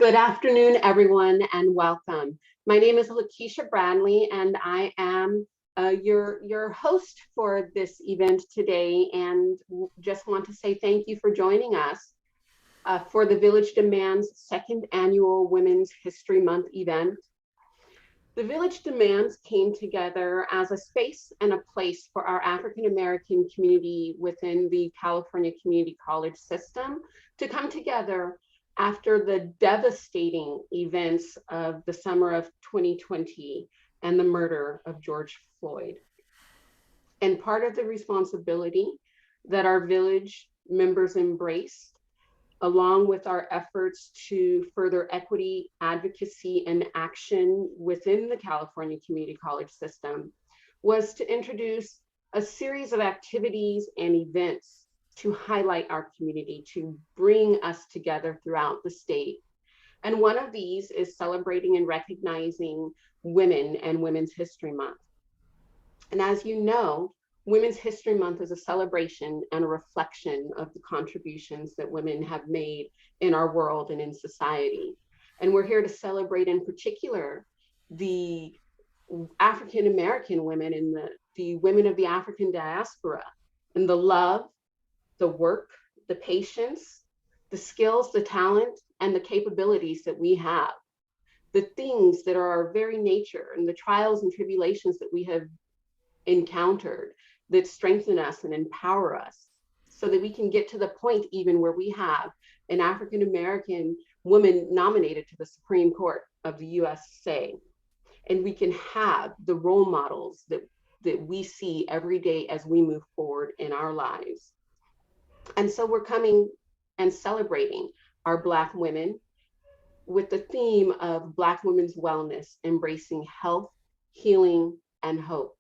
Good afternoon, everyone, and welcome. My name is Lakeisha Bradley, and I am your host for this event today, and just want to say thank you for joining us for the Village Demands second annual Women's History Month event. The Village Demands came together as a space and a place for our African American community within the California Community College system to come together after the devastating events of the summer of 2020 and the murder of George Floyd. And part of the responsibility that our village members embraced, along with our efforts to further equity, advocacy, and action within the California Community College system, was to introduce a series of activities and events to highlight our community, to bring us together throughout the state. And one of these is celebrating and recognizing women and Women's History Month. And as you know, Women's History Month is a celebration and a reflection of the contributions that women have made in our world and in society. And we're here to celebrate in particular the African American women and the women of the African diaspora, and the love, the work, the patience, the skills, the talent, and the capabilities that we have. The things that are our very nature and the trials and tribulations that we have encountered that strengthen us and empower us so that we can get to the point even where we have an African American woman nominated to the Supreme Court of the USA. And we can have the role models that we see every day as we move forward in our lives. And so we're coming and celebrating our Black women with the theme of Black women's wellness, embracing health, healing, and hope.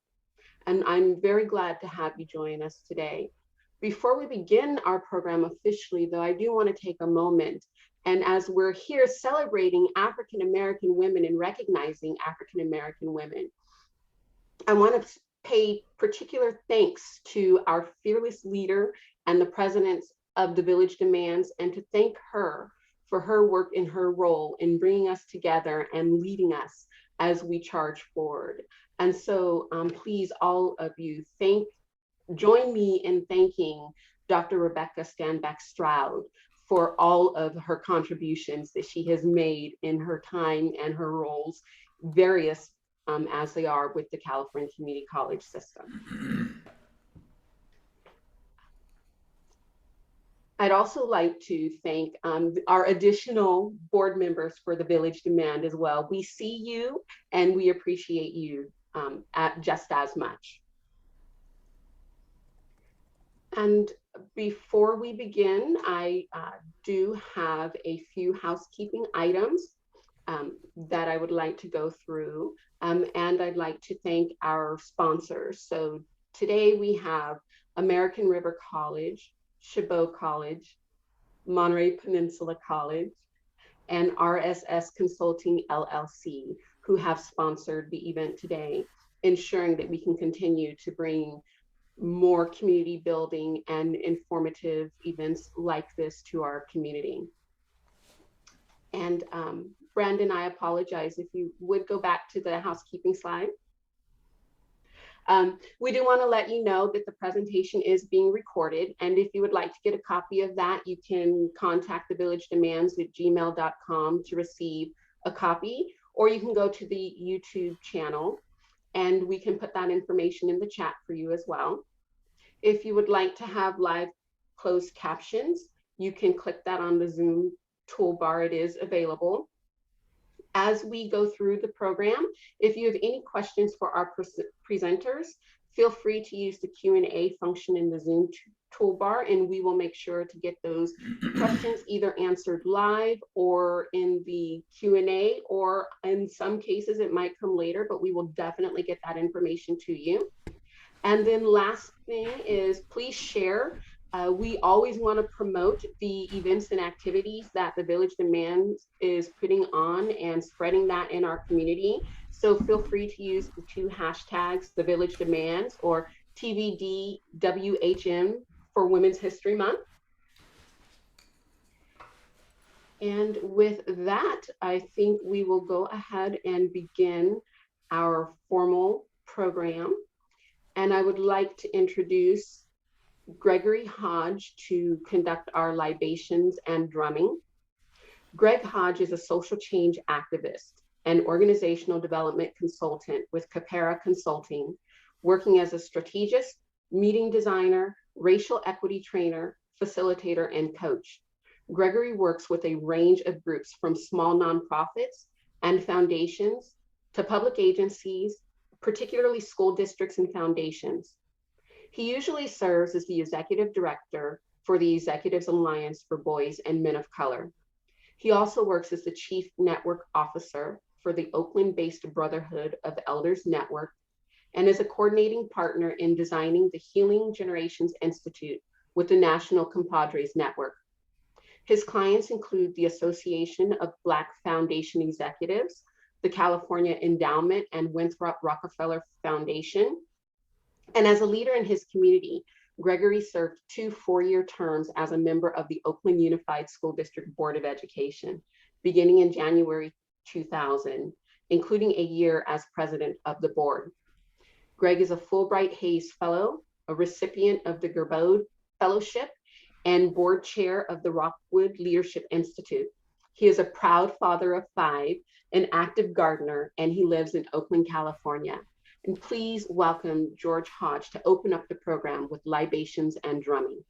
And I'm very glad to have you join us today. Before we begin our program officially, though, I do want to take a moment. And as we're here celebrating African American women and recognizing African American women, I want to pay particular thanks to our fearless leader and the president of the Village Demands, and to thank her for her work in her role in bringing us together and leading us as we charge forward. And so please, all of you, join me in thanking Dr. Rebecca Stanback-Stroud for all of her contributions that she has made in her time and her roles, various as they are with the California Community College system. I'd also like to thank our additional board members for the Village Demand as well. We see you and we appreciate you just as much. And before we begin, I do have a few housekeeping items that I would like to go through. And I'd like to thank our sponsors. So today we have American River College, Chabot College, Monterey Peninsula College, and RSS Consulting LLC, who have sponsored the event today, ensuring that we can continue to bring more community building and informative events like this to our community. And Brandon, I apologize if you would go back to the housekeeping slide. We do want to let you know that the presentation is being recorded, and if you would like to get a copy of that, you can contact the Village Demands at gmail.com to receive a copy, or you can go to the YouTube channel and we can put that information in the chat for you as well. If you would like to have live closed captions, you can click that on the Zoom toolbar. It is available. As we go through the program, if you have any questions for our presenters, feel free to use the Q&A function in the Zoom toolbar, and we will make sure to get those questions either answered live or in the Q&A, or in some cases it might come later, but we will definitely get that information to you. And then last thing is, please share. We always want to promote the events and activities that the Village Demands is putting on and spreading that in our community. So feel free to use the two hashtags, the Village Demands or TVDWHM for Women's History Month. And with that, I think we will go ahead and begin our formal program. And I would like to introduce Gregory Hodge to conduct our libations and drumming. Greg Hodge is a social change activist and organizational development consultant with Capera Consulting, working as a strategist, meeting designer, racial equity trainer, facilitator, and coach. Gregory works with a range of groups from small nonprofits and foundations to public agencies, particularly school districts and foundations. He usually serves as the executive director for the Executives Alliance for Boys and Men of Color. He also works as the chief network officer for the Oakland-based Brotherhood of Elders Network and is a coordinating partner in designing the Healing Generations Institute with the National Compadres Network. His clients include the Association of Black Foundation Executives, the California Endowment and Winthrop Rockefeller Foundation. And as a leader in his community, Gregory served 2 four-year terms as a member of the Oakland Unified School District Board of Education, beginning in January 2000, including a year as president of the board. Greg is a Fulbright Hays Fellow, a recipient of the Gerbaud Fellowship, and board chair of the Rockwood Leadership Institute. He is a proud father of 5, an active gardener, and he lives in Oakland, California. And please welcome George Hodge to open up the program with libations and drumming.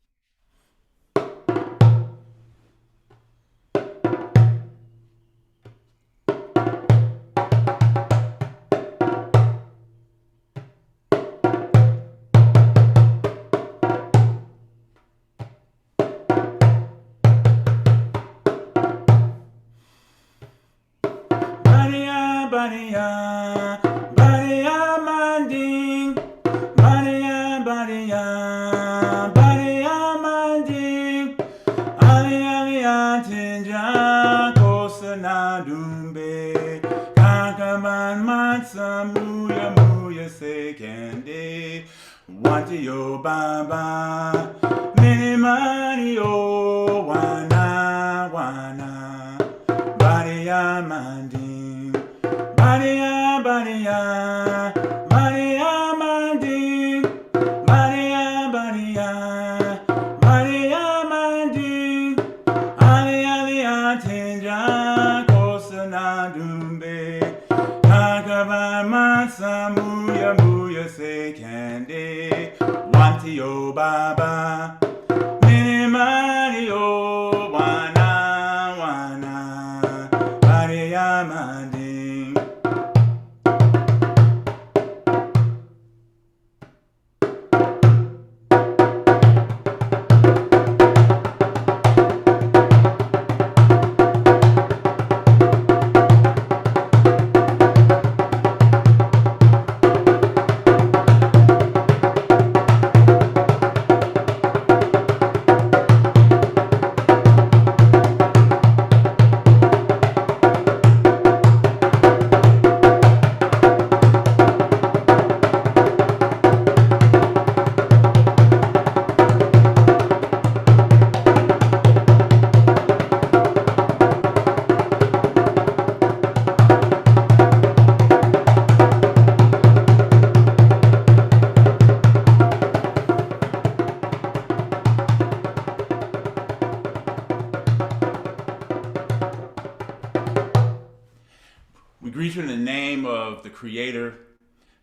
We greet you in the name of the Creator,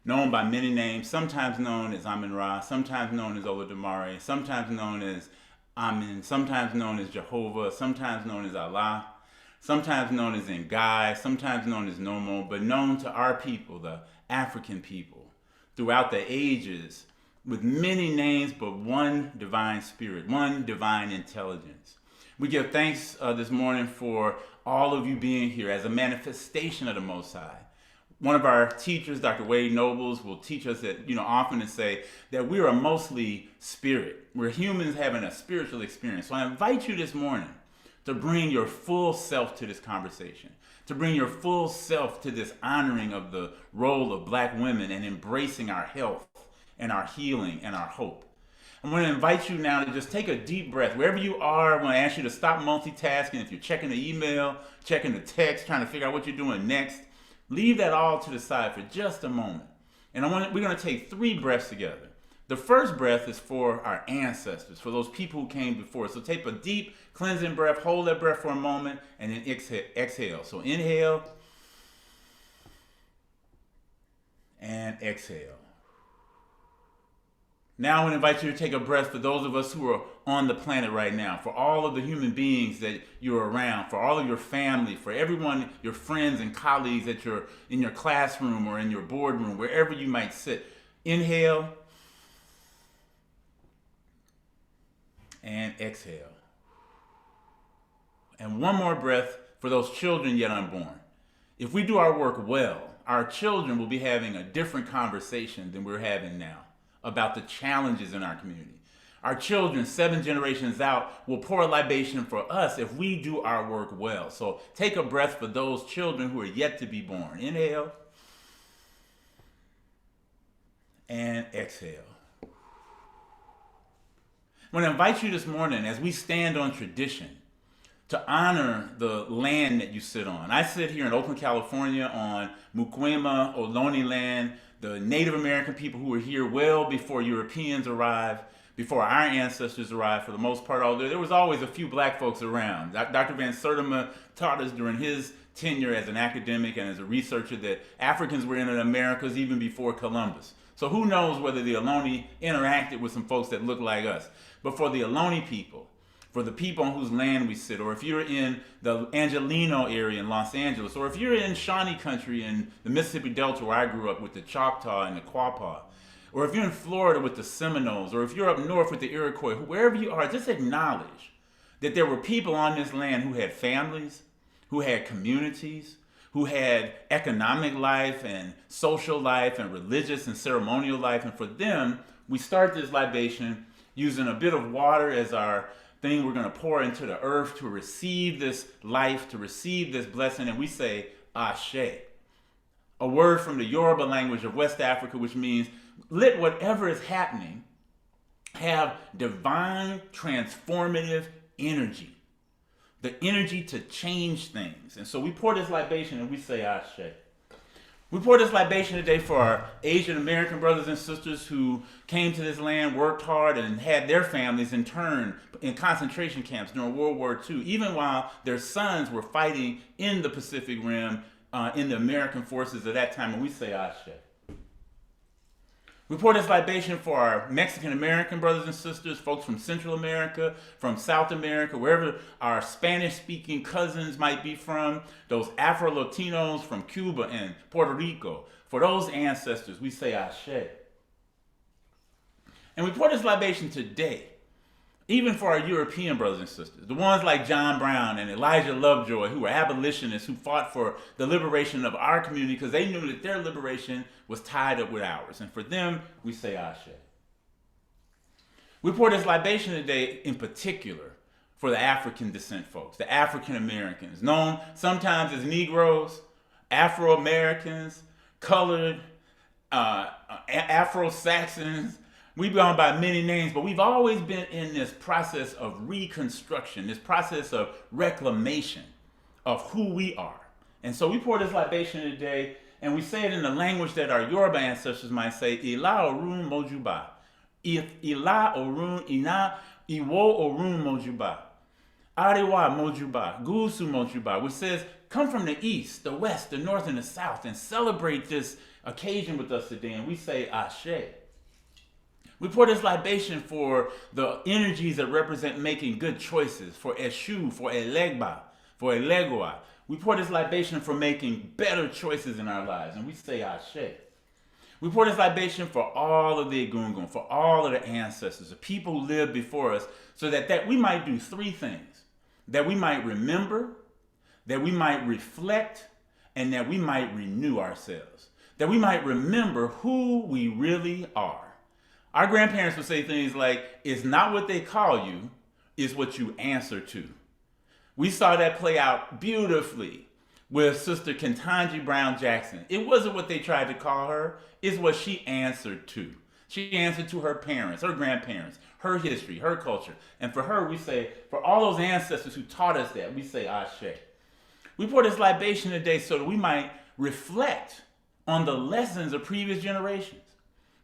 known by many names, sometimes known as Amun-Ra, sometimes known as Olodumare, sometimes known as Amen, sometimes known as Jehovah, sometimes known as Allah, sometimes known as Ngai, sometimes known as Nomo, but known to our people, the African people, throughout the ages, with many names, but one divine spirit, one divine intelligence. We give thanks this morning for all of you being here as a manifestation of the Most High. One of our teachers, Dr. Wade Nobles, will teach us that, often to say that we are mostly spirit. We're humans having a spiritual experience. So I invite you this morning to bring your full self to this conversation, to bring your full self to this honoring of the role of Black women and embracing our health and our healing and our hope. I'm going to invite you now to just take a deep breath. Wherever you are, I'm going to ask you to stop multitasking. If you're checking the email, checking the text, trying to figure out what you're doing next, leave that all to the side for just a moment. And we're going to take 3 breaths together. The first breath is for our ancestors, for those people who came before us. So take a deep cleansing breath, hold that breath for a moment, and then exhale. So inhale and exhale. Now I want to invite you to take a breath for those of us who are on the planet right now, for all of the human beings that you're around, for all of your family, for everyone, your friends and colleagues that you're in your classroom or in your boardroom, wherever you might sit. Inhale and exhale. And one more breath for those children yet unborn. If we do our work well, our children will be having a different conversation than we're having now about the challenges in our community. Our children, 7 generations out, will pour a libation for us if we do our work well. So take a breath for those children who are yet to be born. Inhale and exhale. I want to invite you this morning as we stand on tradition to honor the land that you sit on. I sit here in Oakland, California on Mukwema Ohlone land, the Native American people who were here well before Europeans arrived, before our ancestors arrived for the most part. Although there was always a few black folks around. Dr. Van Sertima taught us during his tenure as an academic and as a researcher that Africans were in the Americas even before Columbus. So who knows whether the Ohlone interacted with some folks that looked like us. But for the Ohlone people, for the people on whose land we sit, or if you're in the Angelino area in Los Angeles, or if you're in Shawnee country in the Mississippi Delta where I grew up with the Choctaw and the Quapaw, or if you're in Florida with the Seminoles, or if you're up north with the Iroquois, wherever you are, just acknowledge that there were people on this land who had families, who had communities, who had economic life and social life and religious and ceremonial life. And for them, we start this libation using a bit of water as our thing we're going to pour into the earth to receive this life, to receive this blessing. And we say, Ashe, a word from the Yoruba language of West Africa, which means let whatever is happening have divine transformative energy, the energy to change things. And so we pour this libation and we say, Ashe. We pour this libation today for our Asian American brothers and sisters who came to this land, worked hard, and had their families interned in concentration camps during World War II, even while their sons were fighting in the Pacific Rim in the American forces at that time. And we say, Ashe. We pour this libation for our Mexican American brothers and sisters, folks from Central America, from South America, wherever our Spanish-speaking cousins might be from, those Afro-Latinos from Cuba and Puerto Rico. For those ancestors, we say Ashe. And we pour this libation today, even for our European brothers and sisters, the ones like John Brown and Elijah Lovejoy, who were abolitionists, who fought for the liberation of our community because they knew that their liberation was tied up with ours. And for them, we say Ashe. We pour this libation today in particular for the African descent folks, the African Americans, known sometimes as Negroes, Afro-Americans, colored, Afro-Saxons. We've gone by many names, but we've always been in this process of reconstruction, this process of reclamation of who we are. And so we pour this libation today, and we say it in the language that our Yoruba ancestors might say, Ila Orun Mojuba. Ila Orun Ina Iwo Orun Mojuba. Arewa Mojuba. Gusu Mojuba. Which says, come from the east, the west, the north, and the south, and celebrate this occasion with us today. And we say, Ashe. We pour this libation for the energies that represent making good choices, for Eshu, for Elegba, for Elegua. We pour this libation for making better choices in our lives, and we say Ashe. We pour this libation for all of the Egungun, for all of the ancestors, the people who lived before us, so that we might do 3 things. That we might remember, that we might reflect, and that we might renew ourselves. That we might remember who we really are. Our grandparents would say things like, it's not what they call you, it's what you answer to. We saw that play out beautifully with Sister Ketanji Brown Jackson. It wasn't what they tried to call her, it's what she answered to. She answered to her parents, her grandparents, her history, her culture. And for her, we say, for all those ancestors who taught us that, we say Ashe. We pour this libation today so that we might reflect on the lessons of previous generations,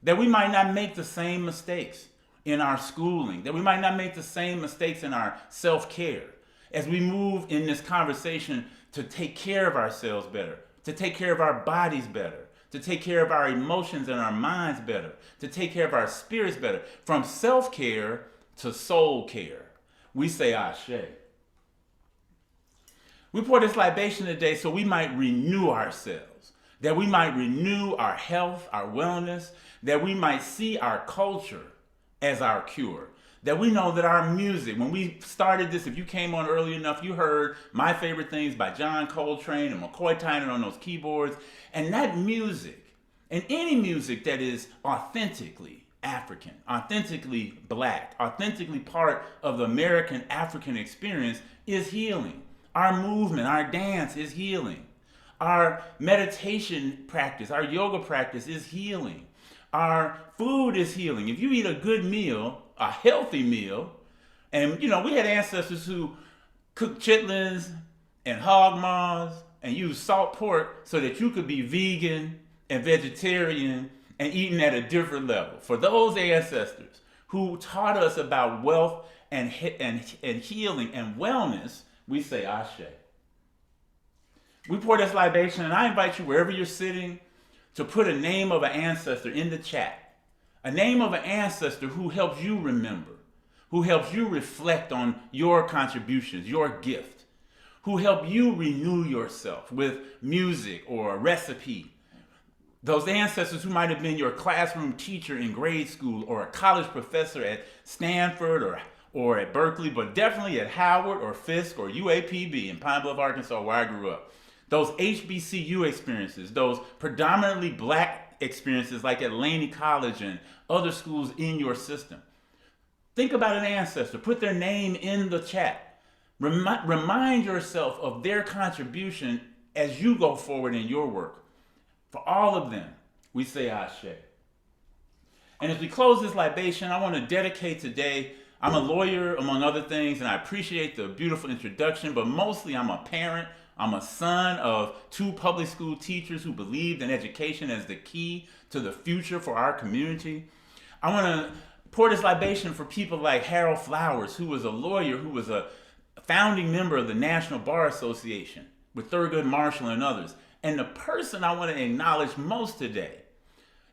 that we might not make the same mistakes in our schooling, that we might not make the same mistakes in our self-care as we move in this conversation to take care of ourselves better, to take care of our bodies better, to take care of our emotions and our minds better, to take care of our spirits better, from self-care to soul care. We say Ashe. We pour this libation today so we might renew ourselves, that we might renew our health, our wellness, that we might see our culture as our cure. That we know that our music, when we started this, if you came on early enough, you heard My Favorite Things by John Coltrane and McCoy Tyner on those keyboards. And that music, and any music that is authentically African, authentically Black, authentically part of the American African experience, is healing. Our movement, our dance is healing. Our meditation practice, our yoga practice is healing. Our food is healing. If you eat a good meal, a healthy meal, and we had ancestors who cooked chitlins and hog maws and used salt pork so that you could be vegan and vegetarian and eating at a different level. For those ancestors who taught us about wealth and healing and wellness, we say Ashe. We pour this libation, and I invite you, wherever you're sitting, to put a name of an ancestor in the chat. A name of an ancestor who helps you remember, who helps you reflect on your contributions, your gift, who help you renew yourself with music or a recipe. Those ancestors who might have been your classroom teacher in grade school or a college professor at Stanford or at Berkeley, but definitely at Howard or Fisk or UAPB in Pine Bluff, Arkansas, where I grew up. Those HBCU experiences, those predominantly Black experiences like at Laney College and other schools in your system. Think about an ancestor. Put their name in the chat. Remind yourself of their contribution as you go forward in your work. For all of them, we say Ashe. And as we close this libation, I want to dedicate today. I'm a lawyer, among other things, and I appreciate the beautiful introduction, but mostly I'm a parent. I'm a son of 2 public school teachers who believed in education as the key to the future for our community. I want to pour this libation for people like Harold Flowers, who was a lawyer, who was a founding member of the National Bar Association with Thurgood Marshall and others. And the person I want to acknowledge most today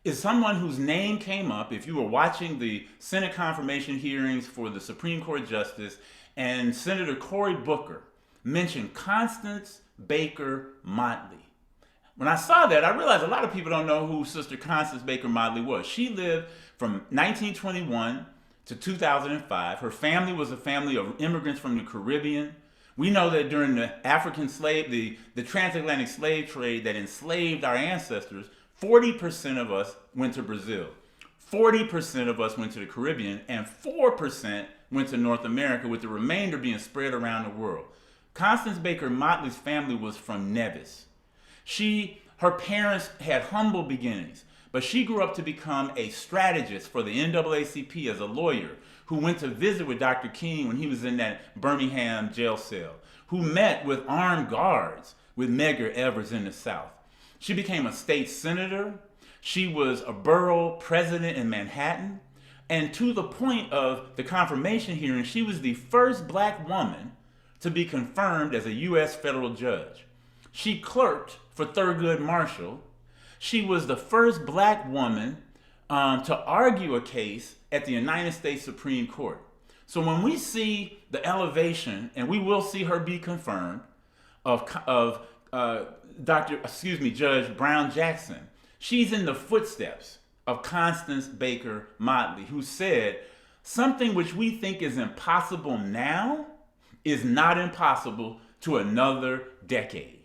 is someone whose name came up if you were watching the Senate confirmation hearings for the Supreme Court Justice, and Senator Cory Booker mentioned Constance Baker Motley. When I saw that, I realized a lot of people don't know who Sister Constance Baker Motley was. She lived from 1921 to 2005. Her family was a family of immigrants from the Caribbean. We know that during the the transatlantic slave trade that enslaved our ancestors, 40% of us went to Brazil, 40% of us went to the Caribbean, and 4% went to North America, with the remainder being spread around the world. Constance Baker Motley's family was from Nevis. Her parents had humble beginnings, but she grew up to become a strategist for the NAACP as a lawyer, who went to visit with Dr. King when he was in that Birmingham jail cell, who met with armed guards with Medgar Evers in the South. She became a state senator. She was a borough president in Manhattan. And to the point of the confirmation hearing, she was the first Black woman to be confirmed as a U.S. federal judge. She clerked for Thurgood Marshall. She was the first Black woman to argue a case at the United States Supreme Court. So when we see the elevation, and we will see her be confirmed, of Judge Brown Jackson, she's in the footsteps of Constance Baker Motley, who said, something which we think is impossible now is not impossible to another decade.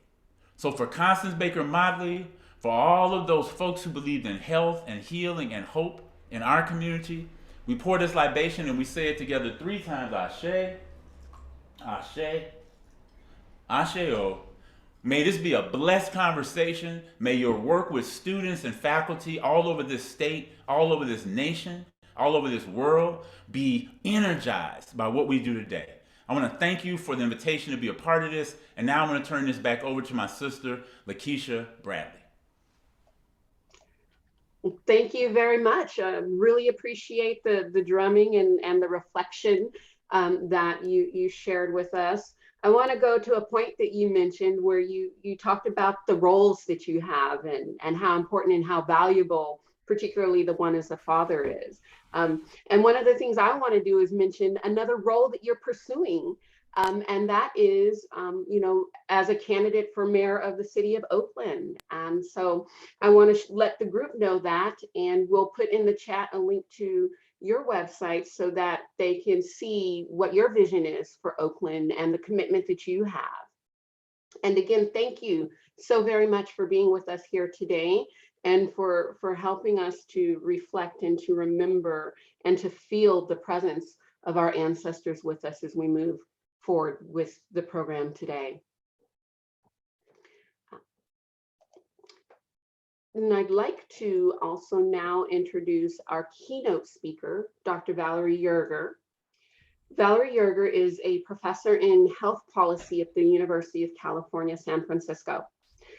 So for Constance Baker Motley, for all of those folks who believed in health and healing and hope in our community, we pour this libation and we say it together 3 times, Ashe, Ashe, Ashe-o. May this be a blessed conversation. May your work with students and faculty all over this state, all over this nation, all over this world be energized by what we do today. I want to thank you for the invitation to be a part of this. And now I'm going to turn this back over to my sister, Lakeisha Bradley. Thank you very much. Really appreciate the drumming and the reflection that you shared with us. I want to go to a point that you mentioned where you talked about the roles that you have and how important and how valuable, particularly the one as a father is. And one of the things I want to do is mention another role that you're pursuing. And that is, as a candidate for mayor of the city of Oakland. And so I want to let the group know that, and we'll put in the chat a link to your website so that they can see what your vision is for Oakland and the commitment that you have. And again, thank you so very much for being with us here today and for helping us to reflect and to remember and to feel the presence of our ancestors with us as we move forward with the program today. And I'd like to also now introduce our keynote speaker, Dr. Valerie Yerger. Valerie Yerger is a professor in health policy at the University of California, San Francisco.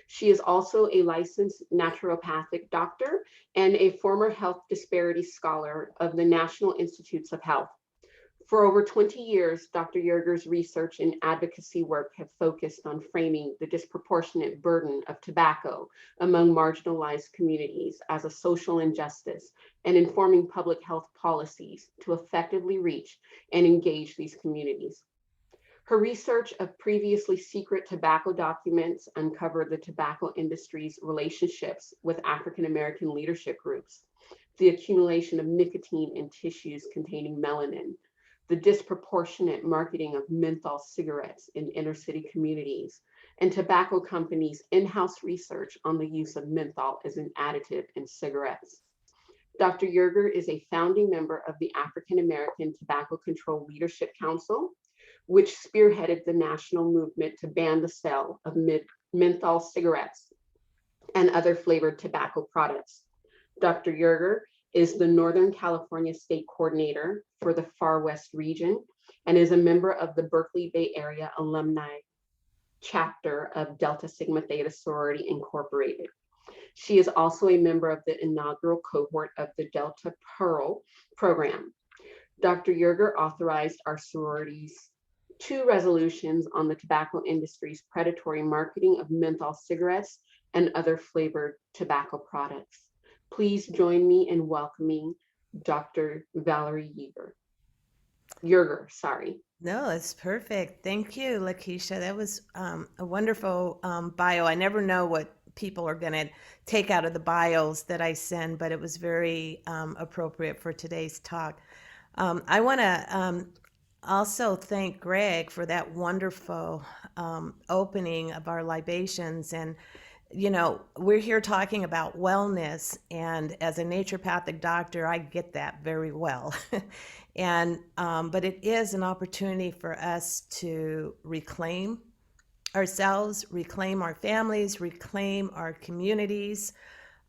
She is also a licensed naturopathic doctor and a former health disparity scholar of the National Institutes of Health. For over 20 years, Dr. Yerger's research and advocacy work have focused on framing the disproportionate burden of tobacco among marginalized communities as a social injustice and informing public health policies to effectively reach and engage these communities. Her research of previously secret tobacco documents uncovered the tobacco industry's relationships with African American leadership groups, the accumulation of nicotine in tissues containing melanin, the disproportionate marketing of menthol cigarettes in inner city communities, and tobacco companies' in-house research on the use of menthol as an additive in cigarettes. Dr. Yerger is a founding member of the African American Tobacco Control Leadership Council, which spearheaded the national movement to ban the sale of menthol cigarettes and other flavored tobacco products. Dr. Yerger is the Northern California State Coordinator for the Far West region and is a member of the Berkeley Bay Area Alumni Chapter of Delta Sigma Theta Sorority Incorporated. She is also a member of the inaugural cohort of the Delta Pearl program. Dr. Yerger authorized our sorority's 2 resolutions on the tobacco industry's predatory marketing of menthol cigarettes and other flavored tobacco products. Please join me in welcoming Dr. Valerie Yerger. No, it's perfect. Thank you, Lakeisha. That was a wonderful bio. I never know what people are going to take out of the bios that I send, but it was very appropriate for today's talk. I want to also thank Greg for that wonderful opening of our libations. And we're here talking about wellness, and as a naturopathic doctor, I get that very well. And but it is an opportunity for us to reclaim ourselves, reclaim our families, reclaim our communities.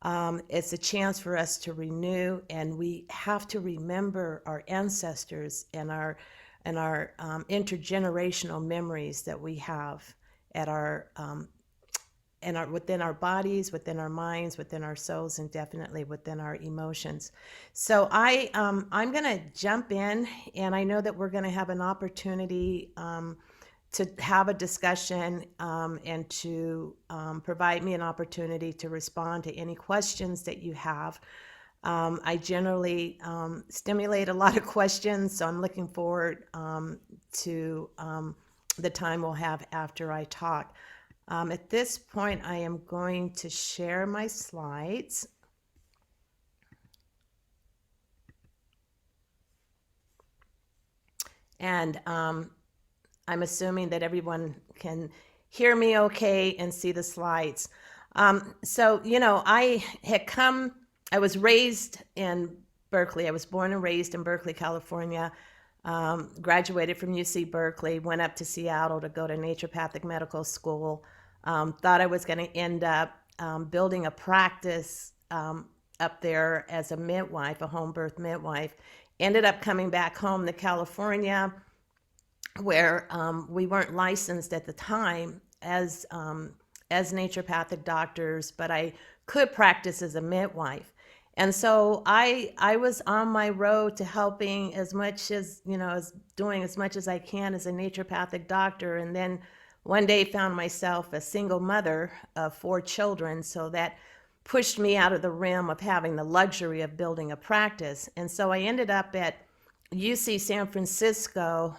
It's a chance for us to renew, and we have to remember our ancestors and our intergenerational memories that we have at our within our bodies, within our minds, within our souls, and definitely within our emotions. So I'm going to jump in, and I know that we're going to have an opportunity to have a discussion and to provide me an opportunity to respond to any questions that you have. I generally stimulate a lot of questions, so I'm looking forward to the time we'll have after I talk. At this point, I am going to share my slides. And I'm assuming that everyone can hear me okay and see the slides. So, I was raised in Berkeley. I was born and raised in Berkeley, California. Graduated from UC Berkeley, went up to Seattle to go to naturopathic medical school. Thought I was going to end up building a practice up there as a midwife, a home birth midwife. Ended up coming back home to California, where we weren't licensed at the time as naturopathic doctors, but I could practice as a midwife. And so I was on my road to helping as much as, as doing as much as I can as a naturopathic doctor. And then one day found myself a single mother of 4 children. So that pushed me out of the realm of having the luxury of building a practice. And so I ended up at UC San Francisco,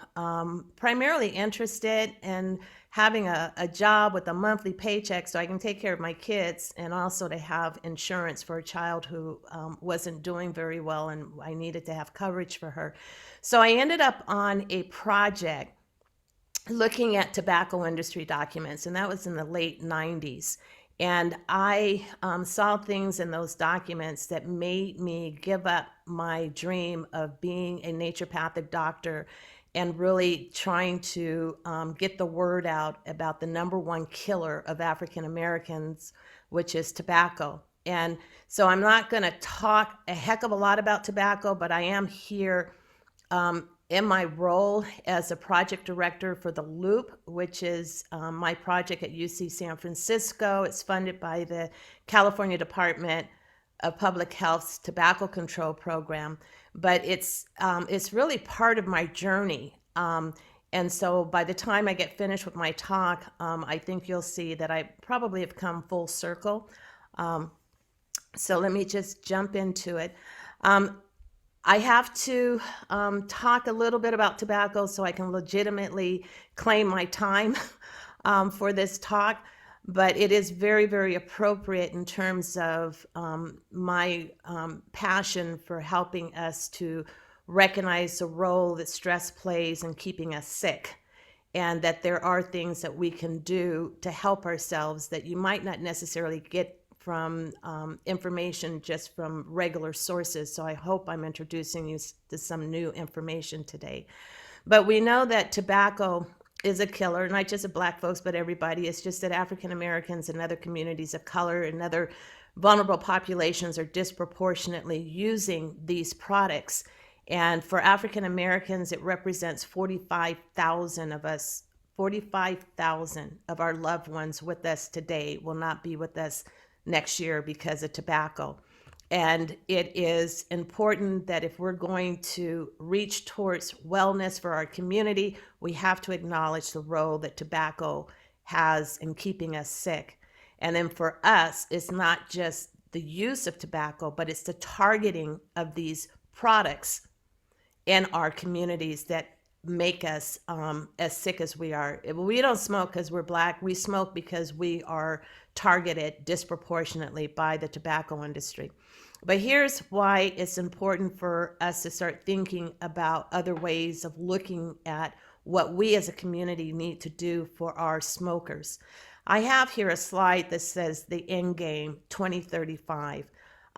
primarily interested in having a job with a monthly paycheck so I can take care of my kids, and also to have insurance for a child who wasn't doing very well, and I needed to have coverage for her. So I ended up on a project looking at tobacco industry documents, and that was in the late 90s. And I saw things in those documents that made me give up my dream of being a naturopathic doctor and really trying to get the word out about the #1 killer of African Americans, which is tobacco. And so I'm not going to talk a heck of a lot about tobacco, but I am here in my role as a project director for the Loop, which is my project at UC San Francisco. It's funded by the California Department of Public Health's tobacco control program, but it's really part of my journey. And so by the time I get finished with my talk, I think you'll see that I probably have come full circle. So let me just jump into it. I have to talk a little bit about tobacco so I can legitimately claim my time for this talk, but it is very, very appropriate in terms of my passion for helping us to recognize the role that stress plays in keeping us sick, and that there are things that we can do to help ourselves that you might not necessarily get from information just from regular sources. So I hope I'm introducing you to some new information today. But we know that tobacco is a killer, not just of Black folks, but everybody. It's just that African Americans and other communities of color and other vulnerable populations are disproportionately using these products. And for African Americans, it represents 45,000 of us. 45,000 of our loved ones with us today will not be with us next year because of tobacco. And it is important that if we're going to reach towards wellness for our community, we have to acknowledge the role that tobacco has in keeping us sick. And then for us, it's not just the use of tobacco, but it's the targeting of these products in our communities that make us as sick as we are. We don't smoke because we're Black. We smoke because we are targeted disproportionately by the tobacco industry. But here's why it's important for us to start thinking about other ways of looking at what we as a community need to do for our smokers. I have here a slide that says the end game 2035.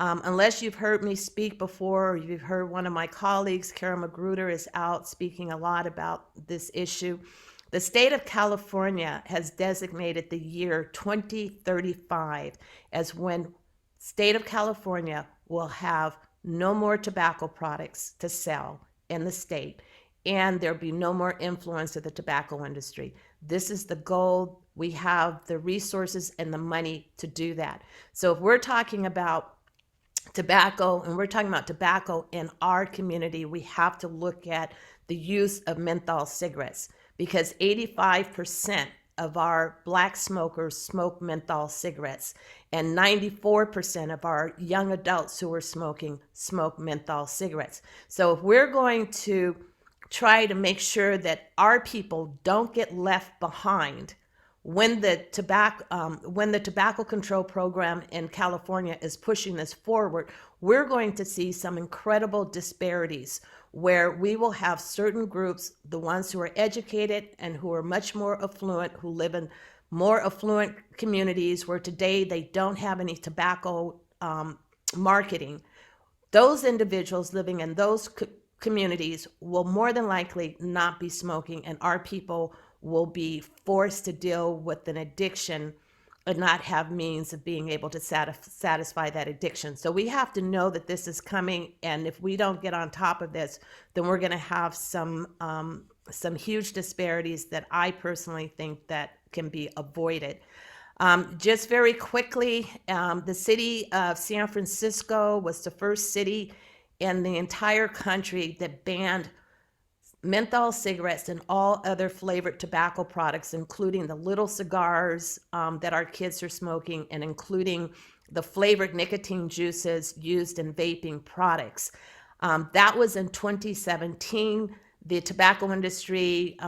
Unless you've heard me speak before, or you've heard one of my colleagues, Kara Magruder, is out speaking a lot about this issue. The state of California has designated the year 2035 as when state of California will have no more tobacco products to sell in the state, and there'll be no more influence of the tobacco industry. This is the goal. We have the resources and the money to do that. So if we're talking about tobacco, and we're talking about tobacco in our community, we have to look at the use of menthol cigarettes, because 85% of our Black smokers smoke menthol cigarettes, and 94% of our young adults who are smoking smoke menthol cigarettes. So if we're going to try to make sure that our people don't get left behind when the tobacco control program in California is pushing this forward, we're going to see some incredible disparities where we will have certain groups, the ones who are educated and who are much more affluent, who live in more affluent communities where today they don't have any tobacco marketing. Those individuals living in those communities will more than likely not be smoking, and our people will be forced to deal with an addiction not have means of being able to satisfy that addiction. So we have to know that this is coming, and if we don't get on top of this, then we're going to have some huge disparities that I personally think that can be avoided. Just very quickly, the city of San Francisco was the first city in the entire country that banned menthol cigarettes and all other flavored tobacco products, including the little cigars that our kids are smoking, and including the flavored nicotine juices used in vaping products. That was in 2017. The tobacco industry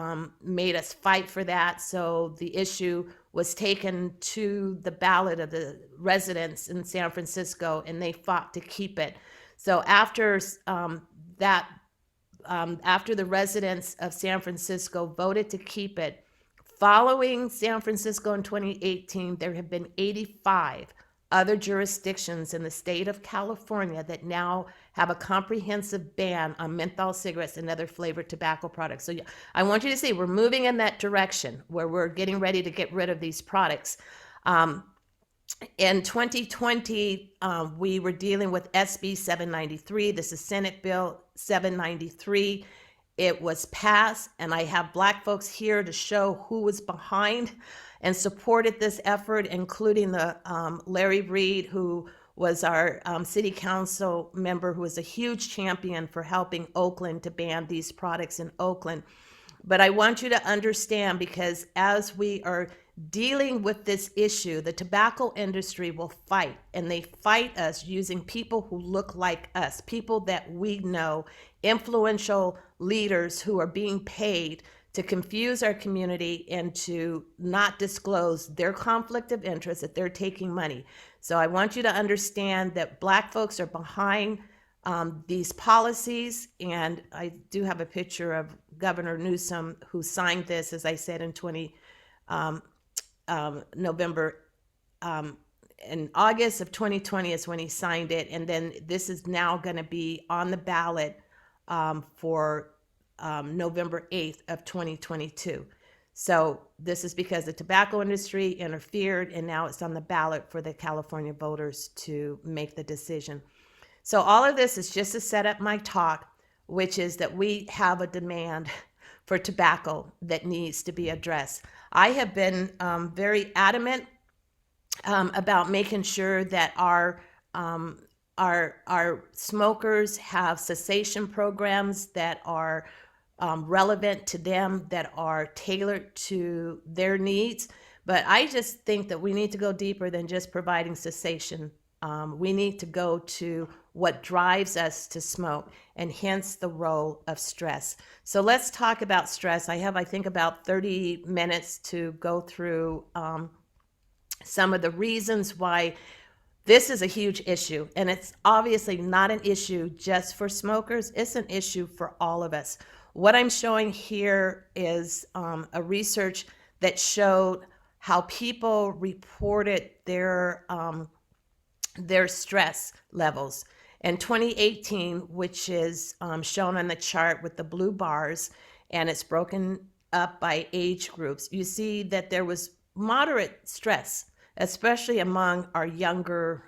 made us fight for that, so the issue was taken to the ballot of the residents in San Francisco, and they fought to keep it. So after after the residents of San Francisco voted to keep it, following San Francisco in 2018, there have been 85 other jurisdictions in the state of California that now have a comprehensive ban on menthol cigarettes and other flavored tobacco products. So I want you to see we're moving in that direction where we're getting ready to get rid of these products. In 2020, we were dealing with SB 793. This is Senate Bill 793. It was passed, and I have Black folks here to show who was behind and supported this effort, including the Larry Reed, who was our city council member, who was a huge champion for helping Oakland to ban these products in Oakland. But I want you to understand, because as we are dealing with this issue, the tobacco industry will fight, and they fight us using people who look like us, people that we know, influential leaders who are being paid to confuse our community and to not disclose their conflict of interest, that they're taking money. So I want you to understand that Black folks are behind these policies, and I do have a picture of Governor Newsom, who signed this, as I said, in November. In August of 2020 is when he signed it, and then this is now going to be on the ballot for November 8th of 2022. So this is because the tobacco industry interfered, and now it's on the ballot for the California voters to make the decision. So all of this is just to set up my talk, which is that we have a demand for tobacco that needs to be addressed. I have been very adamant about making sure that our smokers have cessation programs that are relevant to them, that are tailored to their needs. But I just think that we need to go deeper than just providing cessation. We need to go to what drives us to smoke, and hence the role of stress. So let's talk about stress. I have, I think, about 30 minutes to go through some of the reasons why this is a huge issue. And it's obviously not an issue just for smokers. It's an issue for all of us. What I'm showing here is a research that showed how people reported their stress levels. In 2018, which is shown on the chart with the blue bars, and it's broken up by age groups, you see that there was moderate stress, especially among our younger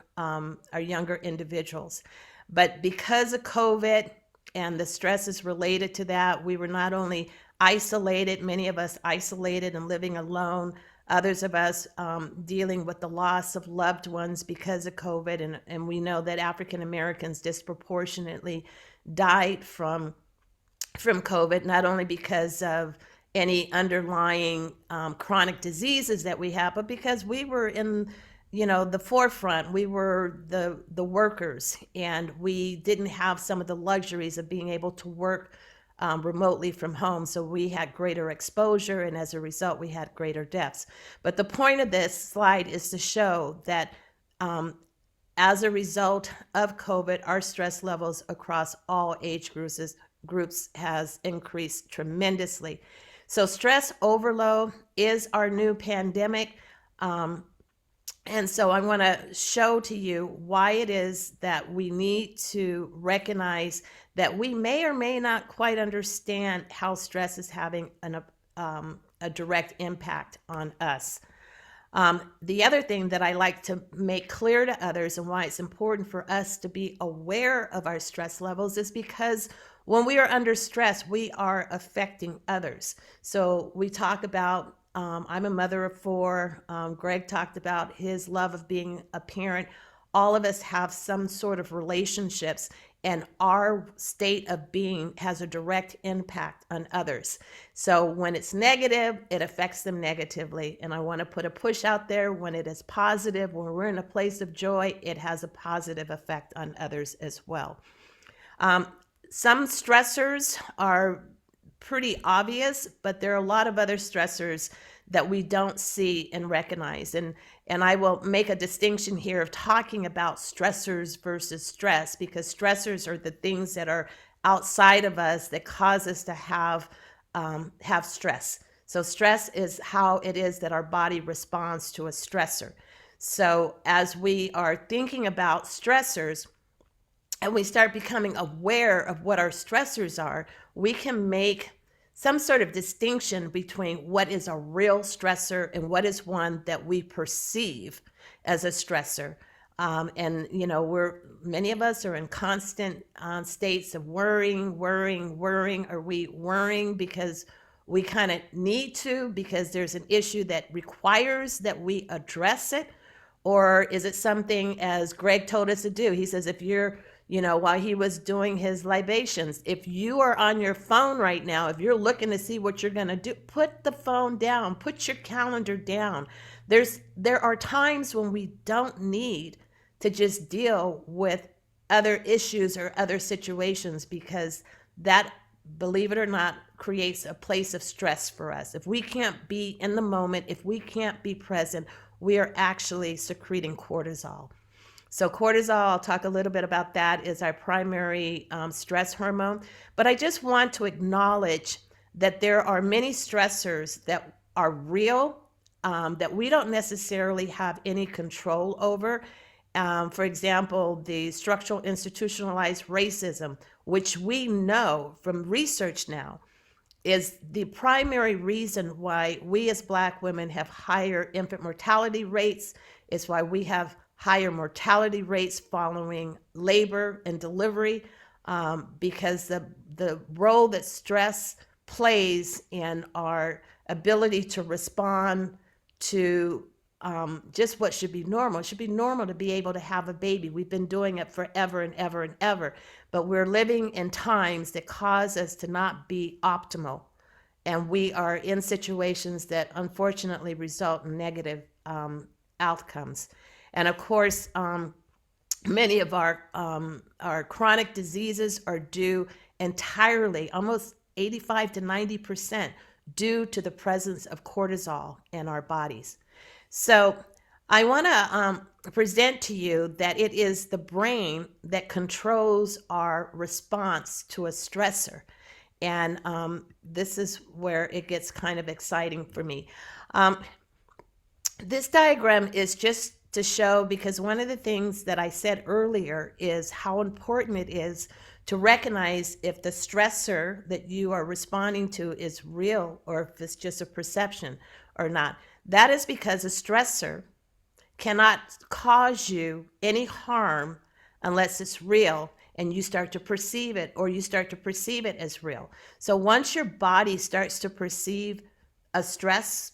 individuals. But because of COVID and the stresses related to that, we were not only isolated, many of us isolated and living alone, others of us dealing with the loss of loved ones because of COVID. And we know that African Americans disproportionately died from COVID, not only because of any underlying chronic diseases that we have, but because we were in the forefront. We were the workers, and we didn't have some of the luxuries of being able to work remotely from home. So we had greater exposure, and as a result, we had greater deaths. But the point of this slide is to show that as a result of COVID, our stress levels across all age groups has increased tremendously. So stress overload is our new pandemic. And so I want to show to you why it is that we need to recognize that we may or may not quite understand how stress is having a direct impact on us. The other thing that I like to make clear to others and why it's important for us to be aware of our stress levels is because when we are under stress, we are affecting others. So we talk about, I'm a mother of 4. Greg talked about his love of being a parent. All of us have some sort of relationships, and our state of being has a direct impact on others. So when it's negative, it affects them negatively. And I want to put a push out there. When it is positive, when we're in a place of joy, it has a positive effect on others as well. Some stressors are pretty obvious, but there are a lot of other stressors that we don't see and recognize. And I will make a distinction here of talking about stressors versus stress, because stressors are the things that are outside of us that cause us to have stress. So stress is how it is that our body responds to a stressor. So as we are thinking about stressors, and we start becoming aware of what our stressors are, we can make some sort of distinction between what is a real stressor and what is one that we perceive as a stressor. And many of us are in constant states of worrying. Are we worrying because we kind of need to, because there's an issue that requires that we address it? Or is it something, as Greg told us to do? He says, if you're, while he was doing his libations, if you are on your phone right now, if you're looking to see what you're going to do, put the phone down, put your calendar down. There are times when we don't need to just deal with other issues or other situations, because that, believe it or not, creates a place of stress for us. If we can't be in the moment, if we can't be present, we are actually secreting cortisol. So cortisol, I'll talk a little bit about that, is our primary stress hormone. But I just want to acknowledge that there are many stressors that are real, that we don't necessarily have any control over. For example, the structural institutionalized racism, which we know from research now is the primary reason why we as Black women have higher infant mortality rates. It's why we have higher mortality rates following labor and delivery, because the role that stress plays in our ability to respond to just what should be normal. It should be normal to be able to have a baby. We've been doing it forever and ever and ever, but we're living in times that cause us to not be optimal. And we are in situations that unfortunately result in negative outcomes. And of course, many of our chronic diseases are due entirely, almost 85 to 90%, due to the presence of cortisol in our bodies. So I want to present to you that it is the brain that controls our response to a stressor. And this is where it gets kind of exciting for me. This diagram is just to show, because one of the things that I said earlier is how important it is to recognize if the stressor that you are responding to is real or if it's just a perception or not. That is because a stressor cannot cause you any harm unless it's real and you start to perceive it, or you start to perceive it as real. So once your body starts to perceive a stressful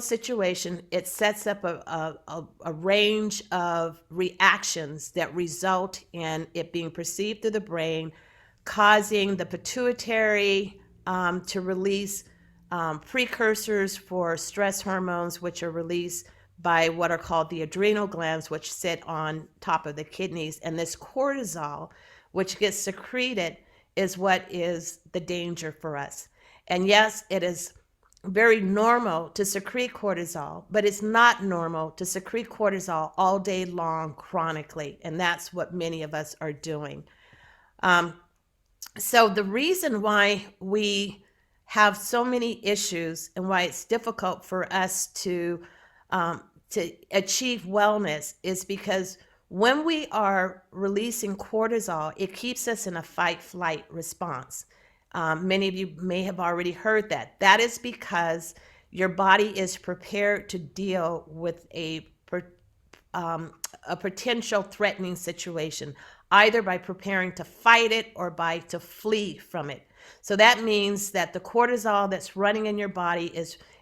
situation, it sets up a range of reactions that result in it being perceived through the brain, causing the pituitary to release precursors for stress hormones, which are released by what are called the adrenal glands, which sit on top of the kidneys. And this cortisol, which gets secreted, is what is the danger for us. And yes, it is very normal to secrete cortisol, but it's not normal to secrete cortisol all day long chronically. And that's what many of us are doing. So the reason why we have so many issues and why it's difficult for us to achieve wellness is because when we are releasing cortisol, it keeps us in a fight-flight response. Many of you may have already heard that. That is because your body is prepared to deal with a potential threatening situation, either by preparing to fight it or by to flee from it. So that means that the cortisol that's running in your body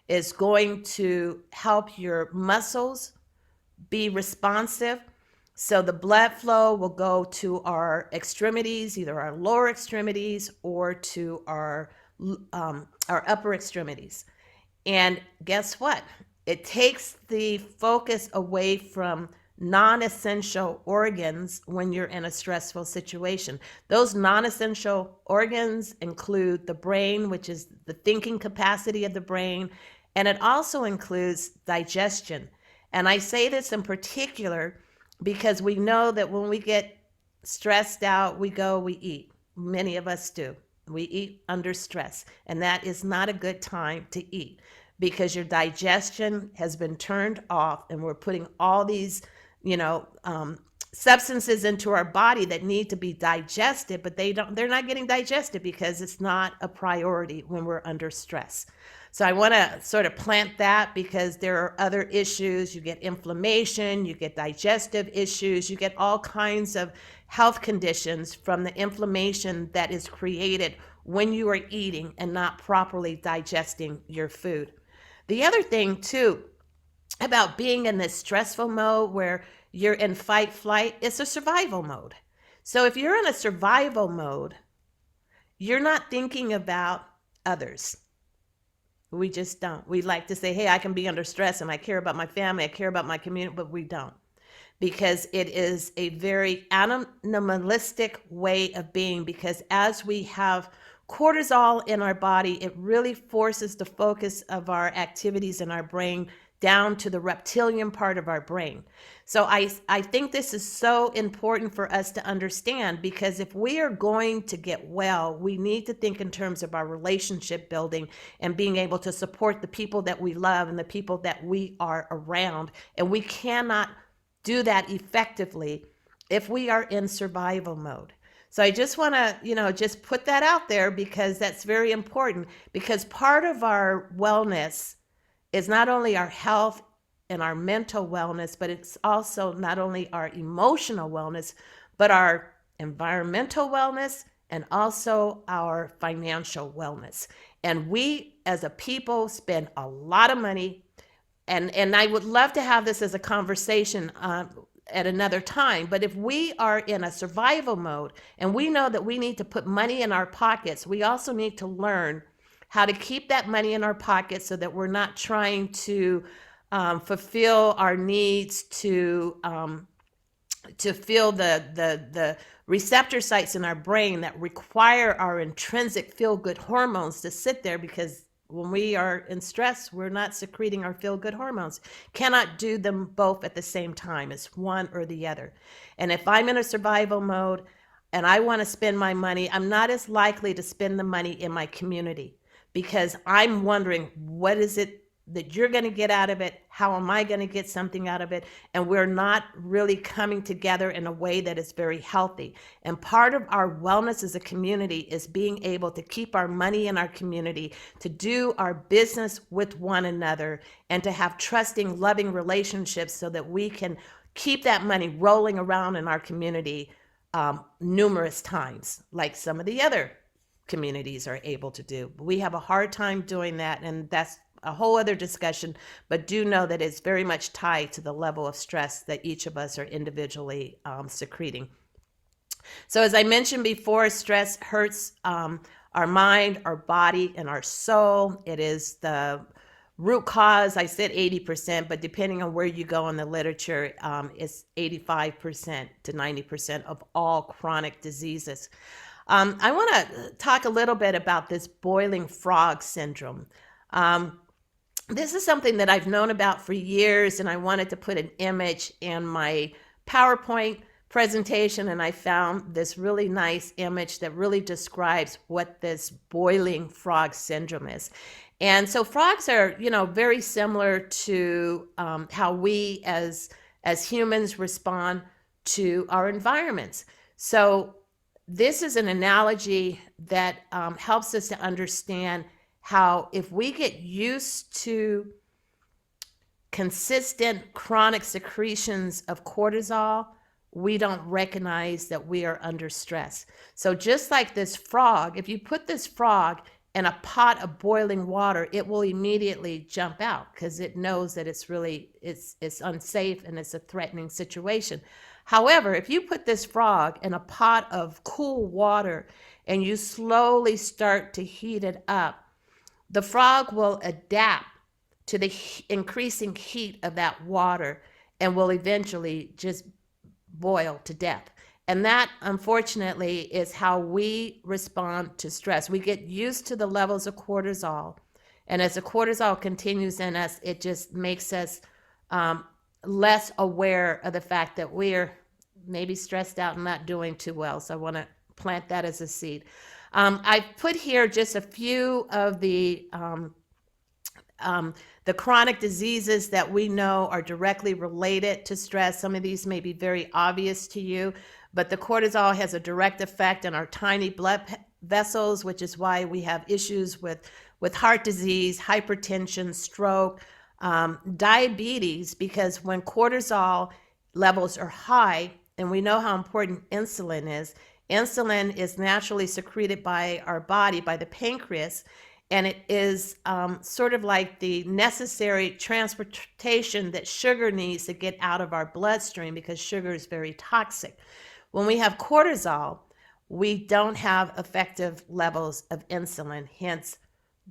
is going to help your muscles be responsive. So the blood flow will go to our extremities, either our lower extremities or to our upper extremities. And guess what? It takes the focus away from non-essential organs when you're in a stressful situation. Those non-essential organs include the brain, which is the thinking capacity of the brain, and it also includes digestion. And I say this in particular because we know that when we get stressed out, we eat. Many of us do. We eat under stress, and that is not a good time to eat because your digestion has been turned off, and we're putting all these, substances into our body that need to be digested, but they're not getting digested because it's not a priority when we're under stress. So I want to sort of plant that because there are other issues. You get inflammation, you get digestive issues, you get all kinds of health conditions from the inflammation that is created when you are eating and not properly digesting your food. The other thing too about being in this stressful mode where you're in fight flight, it's a survival mode. So if you're in a survival mode, you're not thinking about others. We just don't. We like to say, hey, I can be under stress and I care about my family, I care about my community, but we don't. Because it is a very animalistic way of being, because as we have cortisol in our body, it really forces the focus of our activities in our brain down to the reptilian part of our brain. So I think this is so important for us to understand, because if we are going to get well, we need to think in terms of our relationship building and being able to support the people that we love and the people that we are around. And we cannot do that effectively if we are in survival mode. So I just want to, just put that out there, because that's very important, because part of our wellness is not only our health and our mental wellness, but it's also not only our emotional wellness, but our environmental wellness and also our financial wellness. And we as a people spend a lot of money, and I would love to have this as a conversation at another time. But if we are in a survival mode and we know that we need to put money in our pockets, we also need to learn how to keep that money in our pockets so that we're not trying to fulfill our needs to fill the receptor sites in our brain that require our intrinsic feel-good hormones to sit there, because when we are in stress, we're not secreting our feel-good hormones. Cannot do them both at the same time. It's one or the other. And if I'm in a survival mode and I want to spend my money, I'm not as likely to spend the money in my community, because I'm wondering, what is it that you're going to get out of it? How am I going to get something out of it? And we're not really coming together in a way that is very healthy. And part of our wellness as a community is being able to keep our money in our community, to do our business with one another, and to have trusting, loving relationships so that we can keep that money rolling around in our community numerous times, like some of the other communities are able to do. We have a hard time doing that, and that's a whole other discussion, but do know that it's very much tied to the level of stress that each of us are individually secreting. So as I mentioned before, stress hurts our mind, our body, and our soul. It is the root cause. I said 80%, but depending on where you go in the literature, it's 85% to 90% of all chronic diseases. I want to talk a little bit about this boiling frog syndrome. This is something that I've known about for years, and I wanted to put an image in my PowerPoint presentation, and I found this really nice image that really describes what this boiling frog syndrome is. And so frogs are, very similar to how we as humans respond to our environments. So this is an analogy that helps us to understand how if we get used to consistent chronic secretions of cortisol, we don't recognize that we are under stress. So just like this frog, if you put this frog in a pot of boiling water, it will immediately jump out because it knows that it's unsafe and it's a threatening situation. However, if you put this frog in a pot of cool water and you slowly start to heat it up, the frog will adapt to the increasing heat of that water and will eventually just boil to death. And that, unfortunately, is how we respond to stress. We get used to the levels of cortisol. And as the cortisol continues in us, it just makes us less aware of the fact that we're maybe stressed out and not doing too well. So I want to plant that as a seed. I put here just a few of the chronic diseases that we know are directly related to stress. Some of these may be very obvious to you, but the cortisol has a direct effect on our tiny blood vessels, which is why we have issues with heart disease, hypertension, stroke, diabetes, because when cortisol levels are high, and we know how important insulin is naturally secreted by our body, by the pancreas, and it is sort of like the necessary transportation that sugar needs to get out of our bloodstream because sugar is very toxic. When we have cortisol, we don't have effective levels of insulin, hence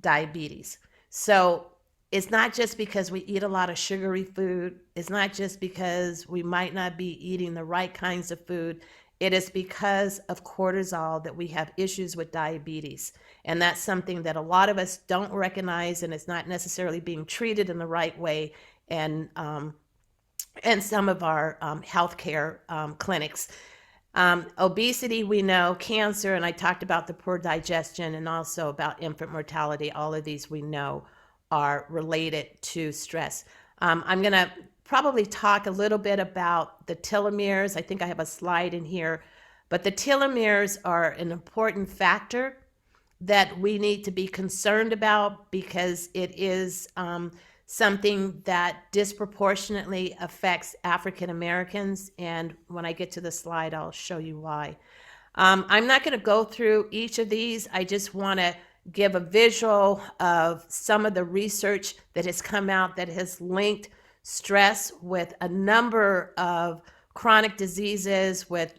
diabetes. So it's not just because we eat a lot of sugary food. It's not just because we might not be eating the right kinds of food. It is because of cortisol that we have issues with diabetes. And that's something that a lot of us don't recognize, and it's not necessarily being treated in the right way. And some of our healthcare clinics. Obesity, we know, cancer, and I talked about the poor digestion and also about infant mortality. All of these we know are related to stress. I'm going to probably talk a little bit about the telomeres. I think I have a slide in here, but the telomeres are an important factor that we need to be concerned about because it is something that disproportionately affects African Americans. And when I get to the slide, I'll show you why. I'm not going to go through each of these. I just want to give a visual of some of the research that has come out that has linked stress with a number of chronic diseases, with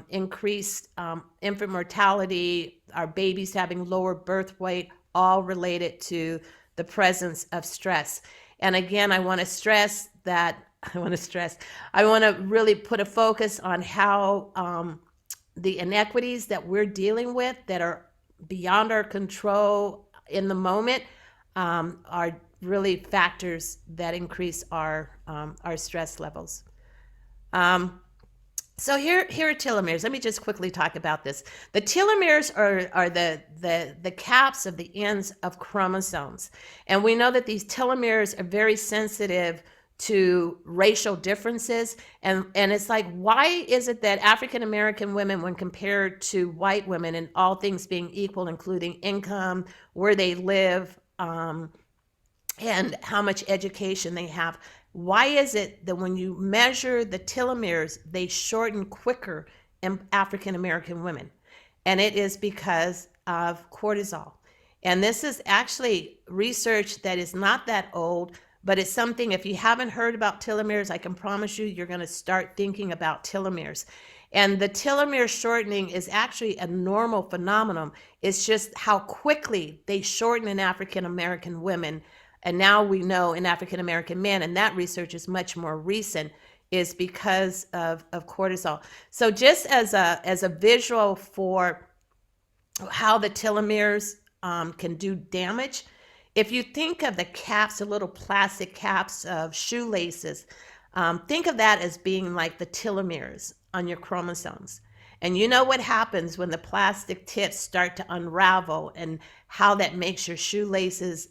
increased infant mortality, our babies having lower birth weight, all related to the presence of stress. And again, I want to really put a focus on how the inequities that we're dealing with that are beyond our control in the moment are really factors that increase our stress levels. So here are telomeres. Let me just quickly talk about this. The telomeres are the caps of the ends of chromosomes. And we know that these telomeres are very sensitive to racial differences. And it's like, why is it that African American women, when compared to white women, and all things being equal, including income, where they live, and how much education they have, why is it that when you measure the telomeres, they shorten quicker in African American women? And it is because of cortisol. And this is actually research that is not that old, but it's something, if you haven't heard about telomeres, I can promise you, you're going to start thinking about telomeres. And the telomere shortening is actually a normal phenomenon. It's just how quickly they shorten in African American women. And now we know in African American men, and that research is much more recent, is because of cortisol. So just as a visual for how the telomeres can do damage, if you think of the caps, the little plastic caps of shoelaces, think of that as being like the telomeres on your chromosomes. And you know what happens when the plastic tips start to unravel and how that makes your shoelaces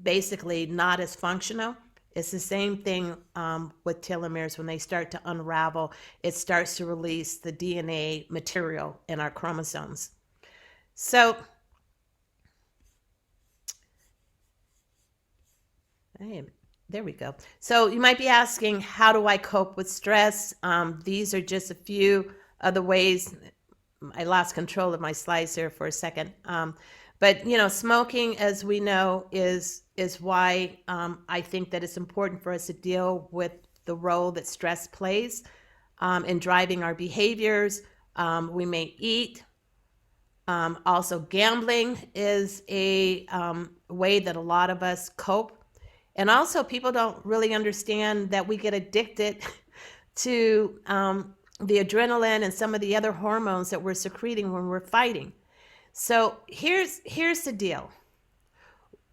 basically not as functional? It's the same thing with telomeres. When they start to unravel, it starts to release the DNA material in our chromosomes. So Hey, there we go. So you might be asking, how do I cope with stress? These are just a few of the ways. I lost control of my slides here for a second. But smoking, as we know, is why I think that it's important for us to deal with the role that stress plays in driving our behaviors. We may eat. Also, gambling is a way that a lot of us cope. And also, people don't really understand that we get addicted to the adrenaline and some of the other hormones that we're secreting when we're fighting. So here's the deal.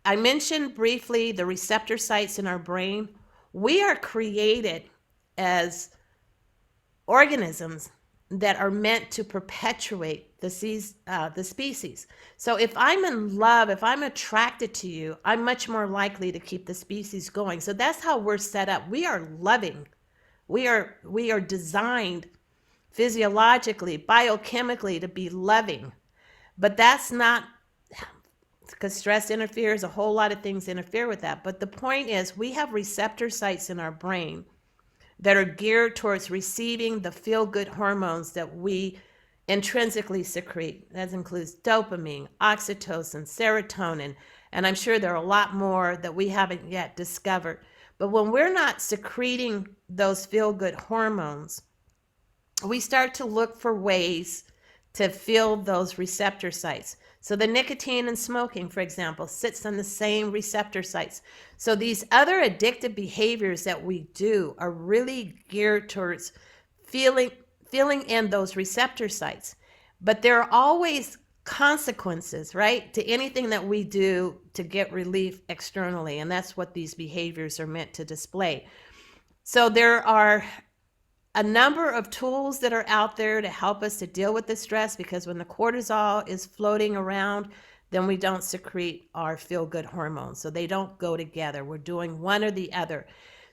I mentioned briefly the receptor sites in our brain. We are created as organisms that are meant to perpetuate the species. So if I'm in love, if I'm attracted to you, I'm much more likely to keep the species going. So that's how we're set up. We are loving. We are designed physiologically, biochemically to be loving. But that's not, because stress interferes, a whole lot of things interfere with that. But the point is, we have receptor sites in our brain that are geared towards receiving the feel-good hormones that we intrinsically secrete. That includes dopamine, oxytocin, serotonin, and I'm sure there are a lot more that we haven't yet discovered. But when we're not secreting those feel-good hormones, we start to look for ways to fill those receptor sites. So the nicotine in smoking, for example, sits on the same receptor sites. So these other addictive behaviors that we do are really geared towards filling in those receptor sites. But there are always consequences, right, to anything that we do to get relief externally. And that's what these behaviors are meant to display. So there are a number of tools that are out there to help us to deal with the stress, because when the cortisol is floating around, then we don't secrete our feel-good hormones. So they don't go together. We're doing one or the other.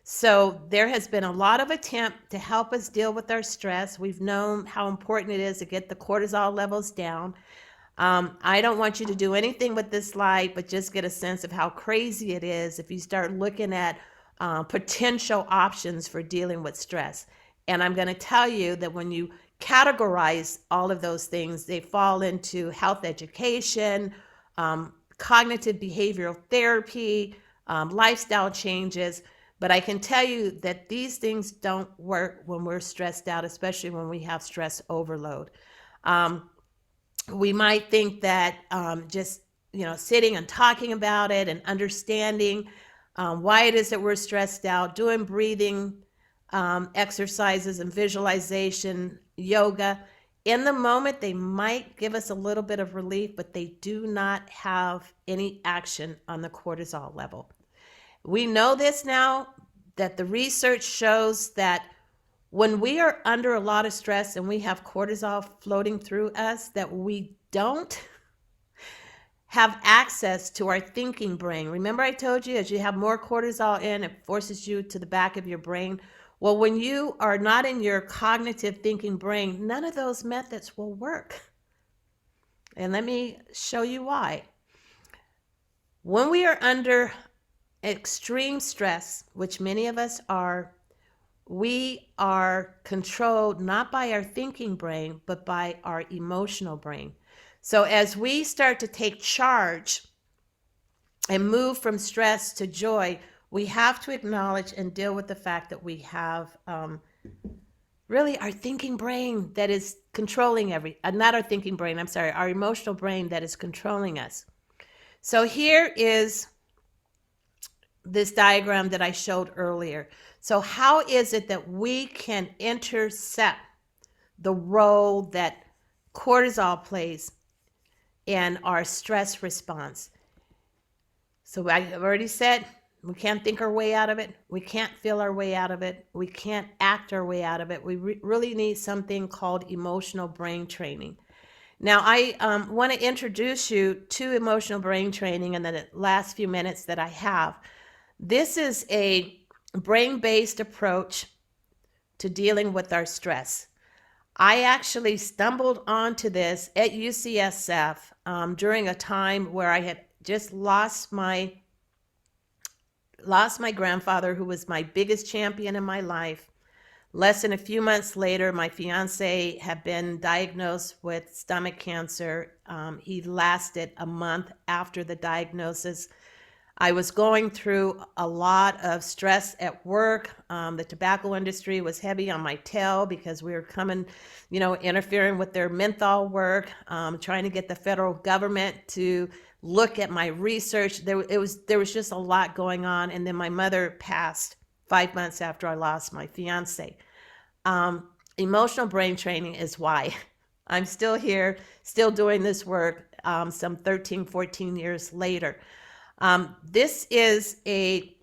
So there has been a lot of attempt to help us deal with our stress. We've known how important it is to get the cortisol levels down. I don't want you to do anything with this slide, but just get a sense of how crazy it is if you start looking at potential options for dealing with stress. And I'm going to tell you that when you categorize all of those things, they fall into health education, cognitive behavioral therapy, lifestyle changes. But I can tell you that these things don't work when we're stressed out, especially when we have stress overload. We might think that just sitting and talking about it and understanding why it is that we're stressed out, doing breathing exercises and visualization, yoga, in the moment, they might give us a little bit of relief, but they do not have any action on the cortisol level. We know this now, that the research shows that when we are under a lot of stress and we have cortisol floating through us, that we don't have access to our thinking brain. Remember I told you, as you have more cortisol in, it forces you to the back of your brain. Well, when you are not in your cognitive thinking brain, none of those methods will work. And let me show you why. When we are under extreme stress, which many of us are, we are controlled not by our thinking brain, but by our emotional brain. So as we start to take charge and move from stress to joy, we have to acknowledge and deal with the fact that we have really our thinking brain that is controlling not our thinking brain, I'm sorry, our emotional brain that is controlling us. So here is this diagram that I showed earlier. So how is it that we can intercept the role that cortisol plays in our stress response? So I've already said, we can't think our way out of it. We can't feel our way out of it. We can't act our way out of it. We really need something called emotional brain training. Now, I want to introduce you to emotional brain training in the last few minutes that I have. This is a brain-based approach to dealing with our stress. I actually stumbled onto this at UCSF during a time where I had just lost my lost my grandfather, who was my biggest champion in my life. Less than a few months later, my fiance had been diagnosed with stomach cancer. He lasted a month after the diagnosis. I was going through a lot of stress at work. The tobacco industry was heavy on my tail because we were coming, interfering with their menthol work, trying to get the federal government to look at my research. There was just a lot going on. And then my mother passed 5 months after I lost my fiance. Emotional brain training is why I'm still here, still doing this work some 13, 14 years later. This is a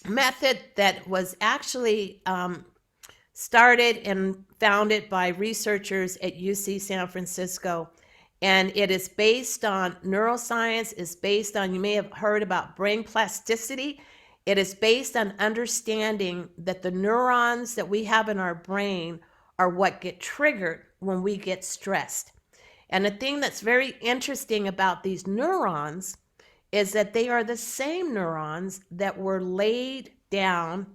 method that was actually started and founded by researchers at UC San Francisco. And it is based on neuroscience, it's based on, you may have heard about brain plasticity. It is based on understanding that the neurons that we have in our brain are what get triggered when we get stressed. And the thing that's very interesting about these neurons is that they are the same neurons that were laid down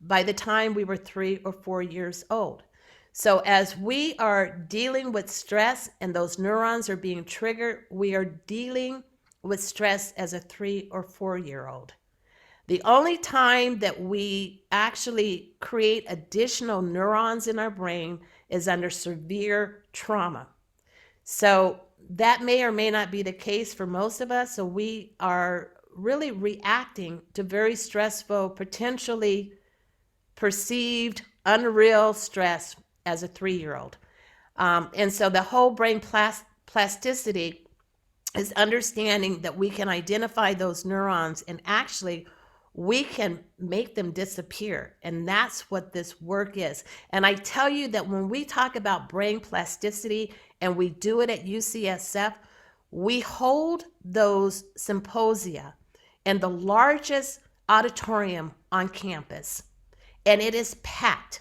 by the time we were 3 or 4 years old. So as we are dealing with stress and those neurons are being triggered, we are dealing with stress as a 3 or 4-year-old. The only time that we actually create additional neurons in our brain is under severe trauma. So that may or may not be the case for most of us. So we are really reacting to very stressful, potentially perceived, unreal stress as a 3-year-old. And so the whole brain plasticity is understanding that we can identify those neurons and actually we can make them disappear. And that's what this work is. And I tell you that when we talk about brain plasticity and we do it at UCSF, we hold those symposia in the largest auditorium on campus. And it is packed.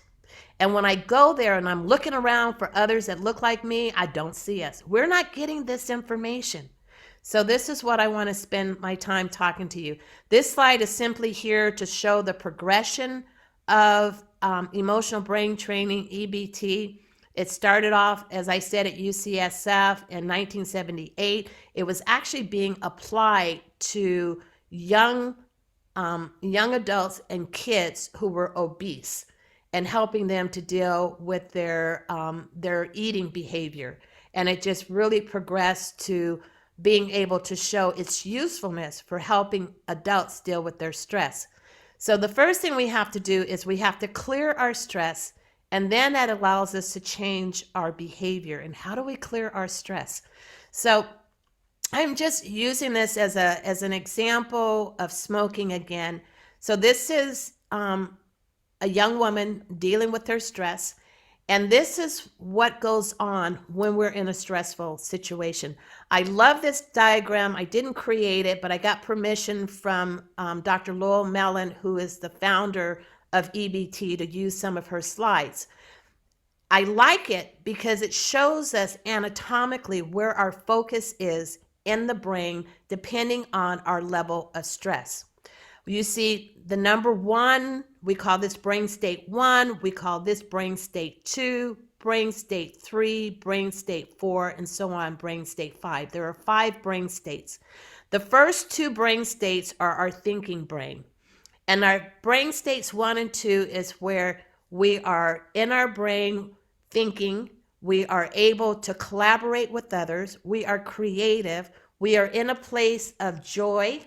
And when I go there and I'm looking around for others that look like me, I don't see us. We're not getting this information. So this is what I want to spend my time talking to you. This slide is simply here to show the progression of emotional brain training, EBT. It started off, as I said, at UCSF in 1978. It was actually being applied to young adults and kids who were obese and helping them to deal with their eating behavior. And it just really progressed to being able to show its usefulness for helping adults deal with their stress. So the first thing we have to do is we have to clear our stress, and then that allows us to change our behavior. And how do we clear our stress? So I'm just using this as an example of smoking again. So this is a young woman dealing with her stress. And this is what goes on when we're in a stressful situation. I love this diagram. I didn't create it, but I got permission from Dr. Lowell Mellon, who is the founder of EBT, to use some of her slides. I like it because it shows us anatomically where our focus is in the brain, depending on our level of stress. You see the number 1, we call this brain state 1, we call this brain state 2, brain state 3, brain state 4, and so on, brain state 5. There are 5 brain states. The first 2 brain states are our thinking brain. And our brain states 1 and 2 is where we are in our brain thinking, we are able to collaborate with others, we are creative, we are in a place of joy,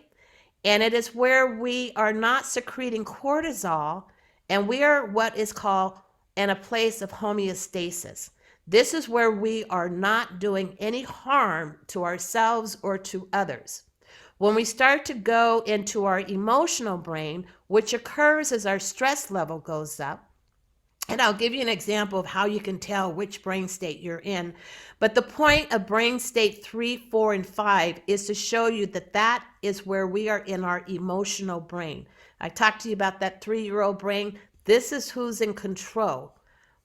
and it is where we are not secreting cortisol, and we are what is called in a place of homeostasis. This is where we are not doing any harm to ourselves or to others. When we start to go into our emotional brain, which occurs as our stress level goes up, and I'll give you an example of how you can tell which brain state you're in. But the point of brain state 3, 4, and 5 is to show you that that is where we are in our emotional brain. I talked to you about that 3-year-old brain. This is who's in control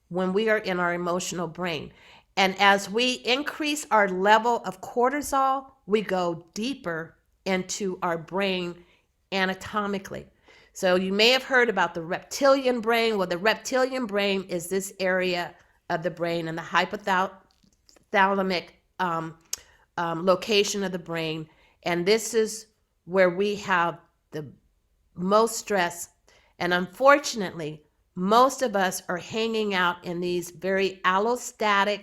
when we are in our emotional brain. And as we increase our level of cortisol, we go deeper into our brain anatomically. So you may have heard about the reptilian brain. Well, the reptilian brain is this area of the brain and the hypothalamic location of the brain. And this is where we have the most stress. And unfortunately, most of us are hanging out in these very allostatic,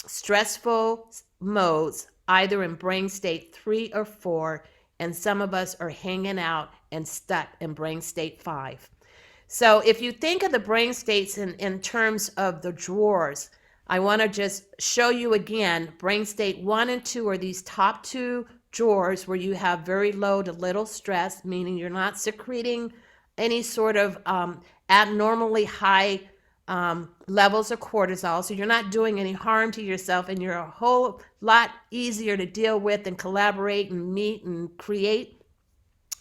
stressful modes, either in brain state 3 or 4, and some of us are hanging out and stuck in brain state 5. So if you think of the brain states in terms of the drawers, I want to just show you again, brain state 1 and 2 are these top 2 drawers where you have very low to little stress, meaning you're not secreting any sort of abnormally high levels of cortisol. So you're not doing any harm to yourself, and you're a whole lot easier to deal with and collaborate and meet and create.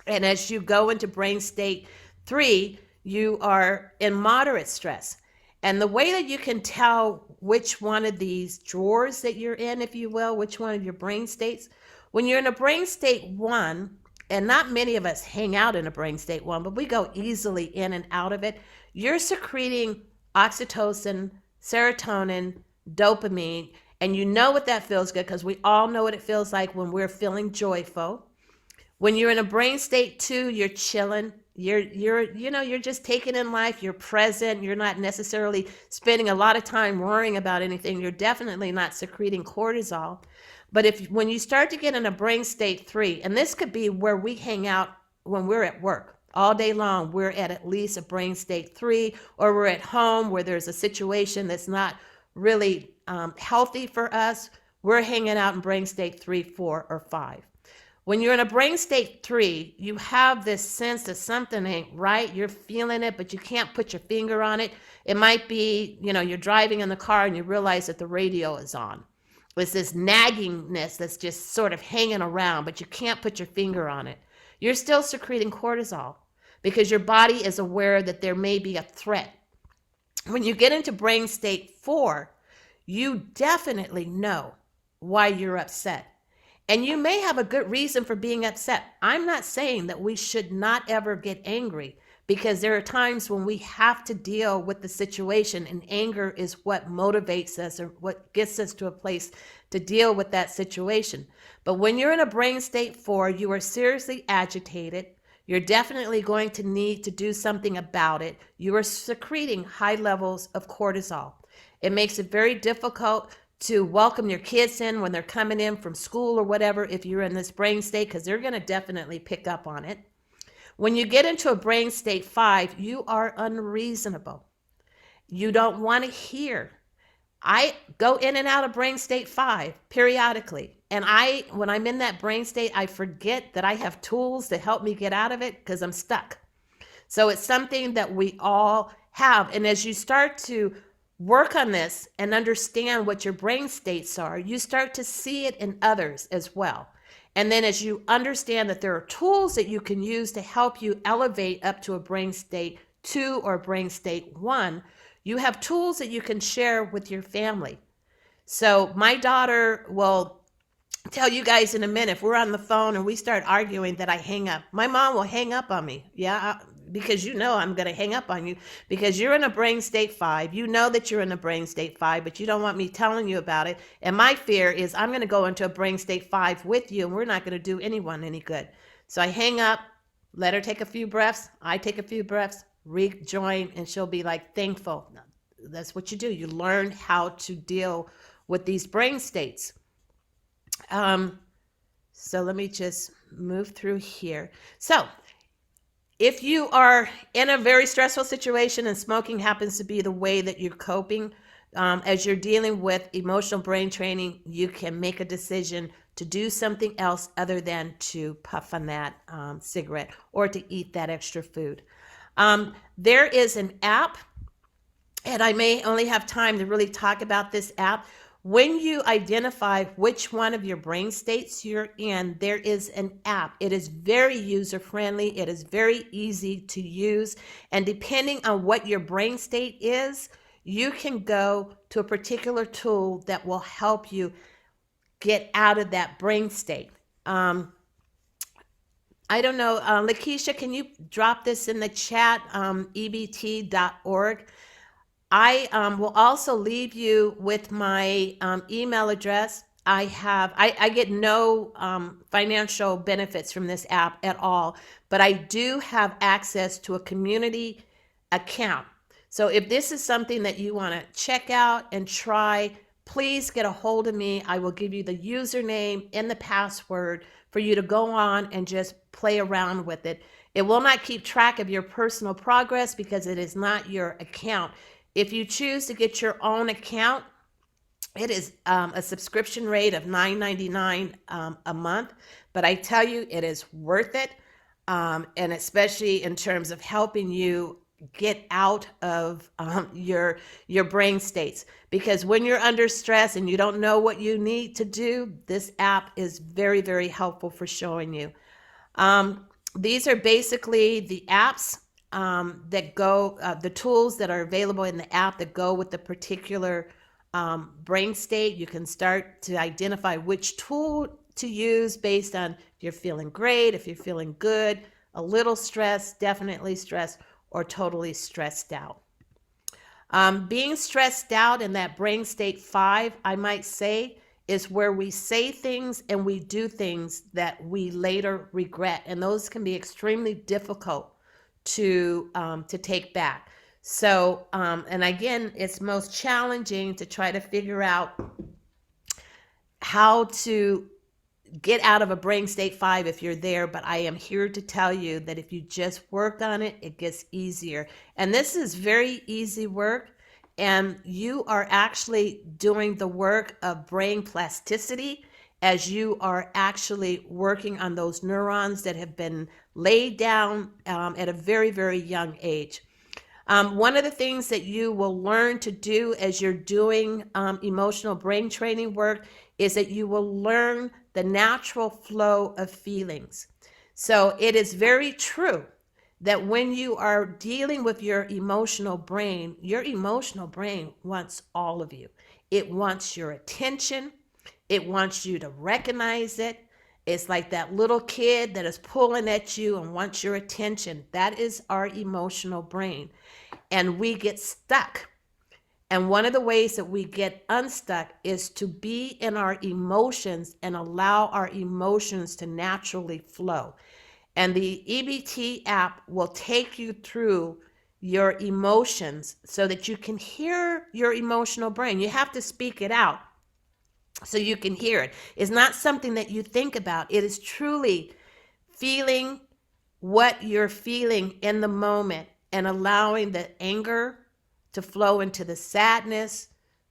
And as you go into brain state 3, you are in moderate stress. And the way that you can tell which one of these drawers that you're in, if you will, which one of your brain states, when you're in a brain state 1, and not many of us hang out in a brain state 1, but we go easily in and out of it, you're secreting oxytocin, serotonin, dopamine, and you know what that feels good because we all know what it feels like when we're feeling joyful. When you're in a brain state 2, you're chilling. You're just taking in life. You're present. You're not necessarily spending a lot of time worrying about anything. You're definitely not secreting cortisol. But when you start to get in a brain state 3, and this could be where we hang out when we're at work all day long, we're at least a brain state 3, or we're at home where there's a situation that's not really healthy for us, we're hanging out in brain state 3, 4, or 5. When you're in a brain state 3, you have this sense that something ain't right. You're feeling it, but you can't put your finger on it. It might be, you're driving in the car and you realize that the radio is on. It's this naggingness that's just sort of hanging around, but you can't put your finger on it. You're still secreting cortisol because your body is aware that there may be a threat. When you get into brain state 4, you definitely know why you're upset. And you may have a good reason for being upset. I'm not saying that we should not ever get angry, because there are times when we have to deal with the situation, and anger is what motivates us or what gets us to a place to deal with that situation. But when you're in a brain state 4, you are seriously agitated. You're definitely going to need to do something about it. You are secreting high levels of cortisol. It makes it very difficult to welcome your kids in when they're coming in from school or whatever, if you're in this brain state, because they're going to definitely pick up on it. When you get into a brain state 5, you are unreasonable. You don't want to hear. I go in and out of brain state 5 periodically. And when I'm in that brain state, I forget that I have tools to help me get out of it because I'm stuck. So it's something that we all have. And as you start to work on this and understand what your brain states are, you start to see it in others as well. And then as you understand that there are tools that you can use to help you elevate up to a brain state 2 or brain state 1, you have tools that you can share with your family. So my daughter will tell you guys in a minute, if we're on the phone and we start arguing, that I hang up. My mom will hang up on me. Yeah, because I'm going to hang up on you because you're in a brain state 5. You know that you're in a brain state 5, but you don't want me telling you about it. And my fear is I'm going to go into a brain state 5 with you, and we're not going to do anyone any good. So I hang up, let her take a few breaths. I take a few breaths, rejoin, and she'll be like thankful. That's what you do. You learn how to deal with these brain states. So let me just move through here. So if you are in a very stressful situation and smoking happens to be the way that you're coping, as you're dealing with emotional brain training, you can make a decision to do something else other than to puff on that cigarette or to eat that extra food. There is an app, and I may only have time to really talk about this app. When you identify which one of your brain states you're in, there is an app. It is very user-friendly. It is very easy to use. And depending on what your brain state is, you can go to a particular tool that will help you get out of that brain state. I don't know, Lakeisha, can you drop this in the chat, ebt.org? I will also leave you with my email address. I get no financial benefits from this app at all, but I do have access to a community account. So if this is something that you want to check out and try, please get a hold of me. I will give you the username and the password for you to go on and just play around with it. It will not keep track of your personal progress because it is not your account. If you choose to get your own account, it is a subscription rate of $9.99 a month, but I tell you, it is worth it, and especially in terms of helping you get out of your brain states. Because when you're under stress and you don't know what you need to do, this app is very, very helpful for showing you. These are basically the apps that go, the tools that are available in the app that go with the particular brain state. You can start to identify which tool to use based on if you're feeling great, if you're feeling good, a little stressed, definitely stressed, or totally stressed out. Being stressed out in that brain state 5, I might say, is where we say things and we do things that we later regret. And those can be extremely difficult to take back. So, and again, it's most challenging to try to figure out how to get out of a brain state 5 if you're there, but I am here to tell you that if you just work on it, it gets easier. And this is very easy work, and you are actually doing the work of brain plasticity as you are actually working on those neurons that have been laid down at a very, very young age. One of the things that you will learn to do as you're doing emotional brain training work is that you will learn the natural flow of feelings. So it is very true that when you are dealing with your emotional brain wants all of you. It wants your attention. It wants you to recognize it. It's like that little kid that is pulling at you and wants your attention. That is our emotional brain. And we get stuck. And one of the ways that we get unstuck is to be in our emotions and allow our emotions to naturally flow. And the EBT app will take you through your emotions so that you can hear your emotional brain. You have to speak it out so you can hear it. It's not something that you think about. It is truly feeling what you're feeling in the moment and allowing the anger to flow into the sadness,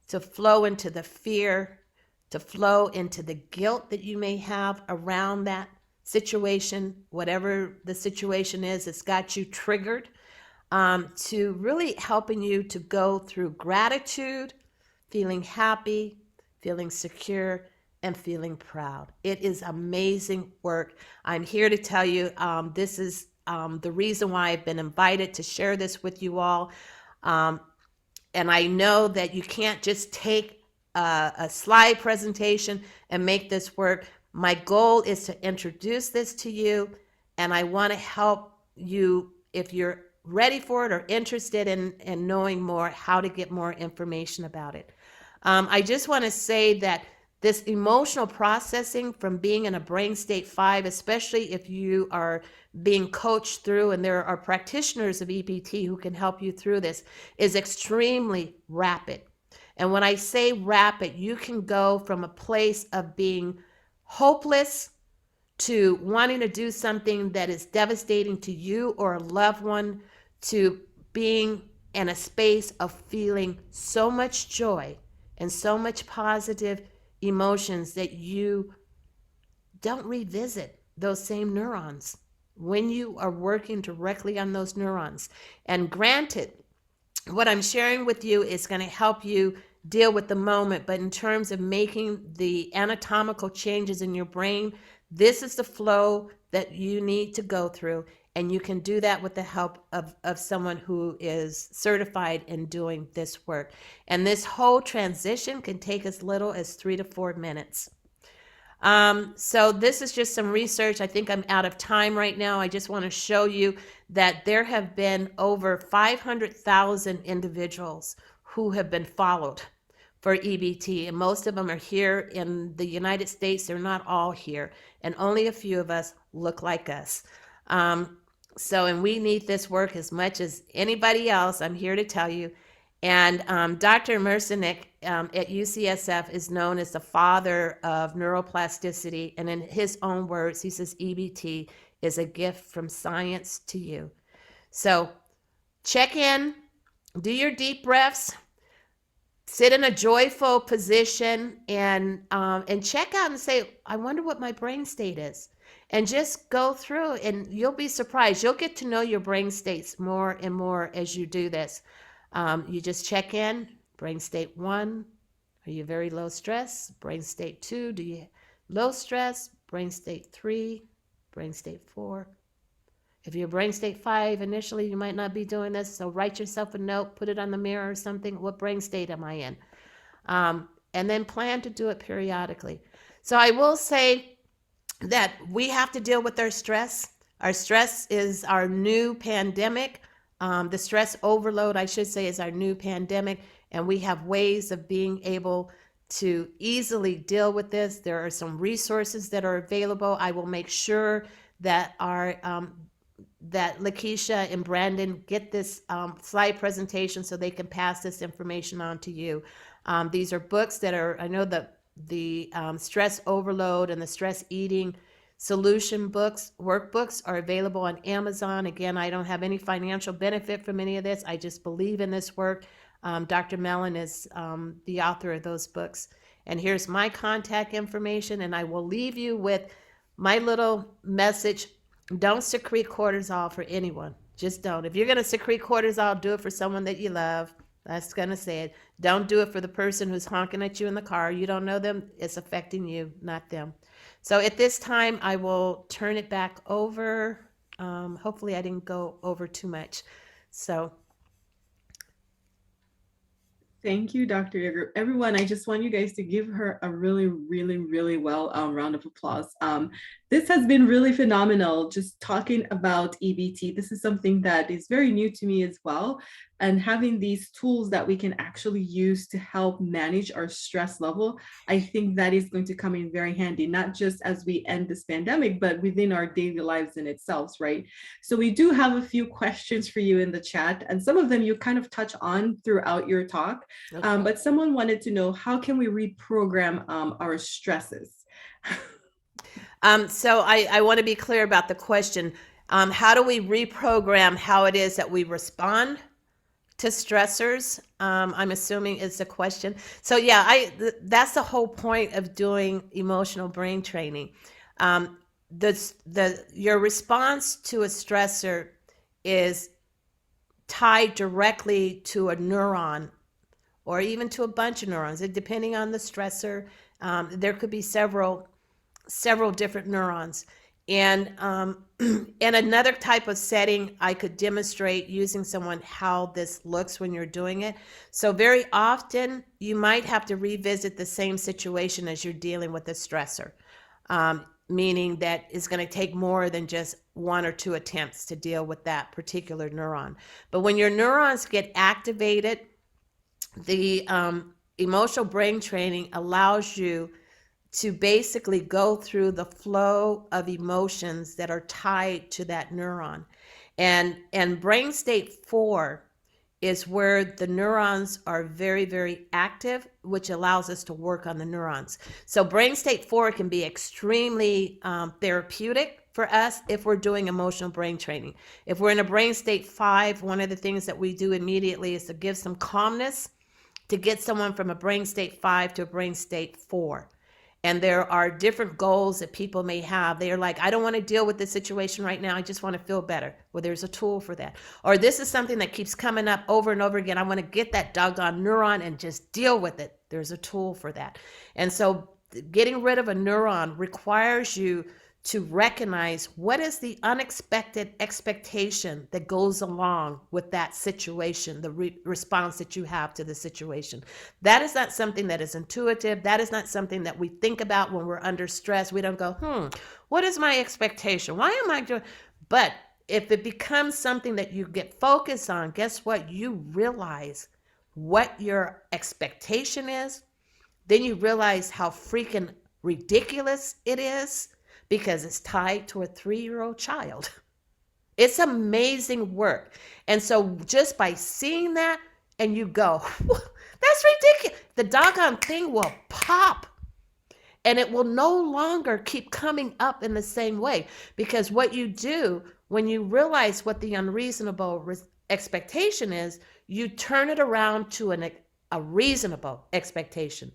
to flow into the fear, to flow into the guilt that you may have around that situation, whatever the situation is, it's got you triggered, to really helping you to go through gratitude, feeling happy, feeling secure, and feeling proud. It is amazing work. I'm here to tell you this is the reason why I've been invited to share this with you all. And I know that you can't just take a slide presentation and make this work. My goal is to introduce this to you, and I want to help you if you're ready for it or interested in knowing more, how to get more information about it. I just want to say that this emotional processing from being in a brain state 5, especially if you are being coached through, and there are practitioners of EBT who can help you through this, is extremely rapid. And when I say rapid, you can go from a place of being hopeless to wanting to do something that is devastating to you or a loved one, to being in a space of feeling so much joy and so much positive emotions that you don't revisit those same neurons when you are working directly on those neurons. And granted, what I'm sharing with you is going to help you deal with the moment, but in terms of making the anatomical changes in your brain, this is the flow that you need to go through, and you can do that with the help of someone who is certified in doing this work. And this whole transition can take as little as 3 to 4 minutes. So this is just some research. I think I'm out of time right now. I just want to show you that there have been over 500,000 individuals who have been followed for EBT, and most of them are here in the United States. They're not all here, and only a few of us look like us. And we need this work as much as anybody else, I'm here to tell you. And Dr. Mersenik at UCSF is known as the father of neuroplasticity. And in his own words, he says EBT is a gift from science to you. So check in, do your deep breaths, sit in a joyful position, and check out and say, I wonder what my brain state is. And just go through, and you'll be surprised. You'll get to know your brain states more and more as you do this. You just check in. Brain state 1, are you very low stress? Brain state 2, do you low stress? Brain state 3, brain state 4. If you're brain state 5, initially you might not be doing this, so write yourself a note, put it on the mirror or something. What brain state am I in? And then plan to do it periodically. So I will say that we have to deal with our stress. Our stress is our new pandemic. The stress overload, I should say, is our new pandemic, and we have ways of being able to easily deal with this. There are some resources that are available. I will make sure that that Lakeisha and Brandon get this slide presentation so they can pass this information on to you. These are books that are, I know the stress overload and the stress eating solution books, workbooks are available on Amazon. Again, I don't have any financial benefit from any of this. I just believe in this work. Dr. Mellon is the author of those books. And here's my contact information, and I will leave you with my little message. Don't secrete cortisol for anyone. Just don't. If you're going to secrete cortisol, do it for someone that you love. That's going to say it. Don't do it for the person who's honking at you in the car. You don't know them. It's affecting you, not them. So at this time, I will turn it back over. Hopefully I didn't go over too much. So. Thank you, Dr. Yerger. Everyone, I just want you guys to give her a really, really, really well round of applause. This has been really phenomenal, just talking about EBT. This is something that is very new to me as well. And having these tools that we can actually use to help manage our stress level, I think that is going to come in very handy, not just as we end this pandemic, but within our daily lives in itself, right? So we do have a few questions for you in the chat, and some of them you kind of touch on throughout your talk. Okay. But someone wanted to know, how can we reprogram our stresses? So I want to be clear about the question. How do we reprogram how it is that we respond to stressors? I'm assuming is the question. So yeah, that's the whole point of doing emotional brain training. Your response to a stressor is tied directly to a neuron, or even to a bunch of neurons, depending on the stressor. There could be several different neurons. And in another type of setting, I could demonstrate using someone how this looks when you're doing it. So very often, you might have to revisit the same situation as you're dealing with a stressor, meaning that it's going to take more than just 1 or 2 attempts to deal with that particular neuron. But when your neurons get activated, the emotional brain training allows you to basically go through the flow of emotions that are tied to that neuron. And brain state 4 is where the neurons are very, very active, which allows us to work on the neurons. So brain state 4 can be extremely therapeutic for us if we're doing emotional brain training. If we're in a brain state 5, one of the things that we do immediately is to give some calmness to get someone from a brain state 5 to a brain state 4. And there are different goals that people may have. They are like, I don't want to deal with this situation right now. I just want to feel better. Well, there's a tool for that. Or this is something that keeps coming up over and over again. I want to get that doggone neuron and just deal with it. There's a tool for that. And so getting rid of a neuron requires you to recognize what is the unexpected expectation that goes along with that situation, the response that you have to the situation. That is not something that is intuitive. That is not something that we think about when we're under stress. We don't go, what is my expectation? Why am I doing? But if it becomes something that you get focused on, guess what? You realize what your expectation is. Then you realize how freaking ridiculous it is because it's tied to a 3-year-old child. It's amazing work. And so just by seeing that and you go, that's ridiculous, the doggone thing will pop. And it will no longer keep coming up in the same way, because what you do when you realize what the unreasonable expectation is, you turn it around to a reasonable expectation,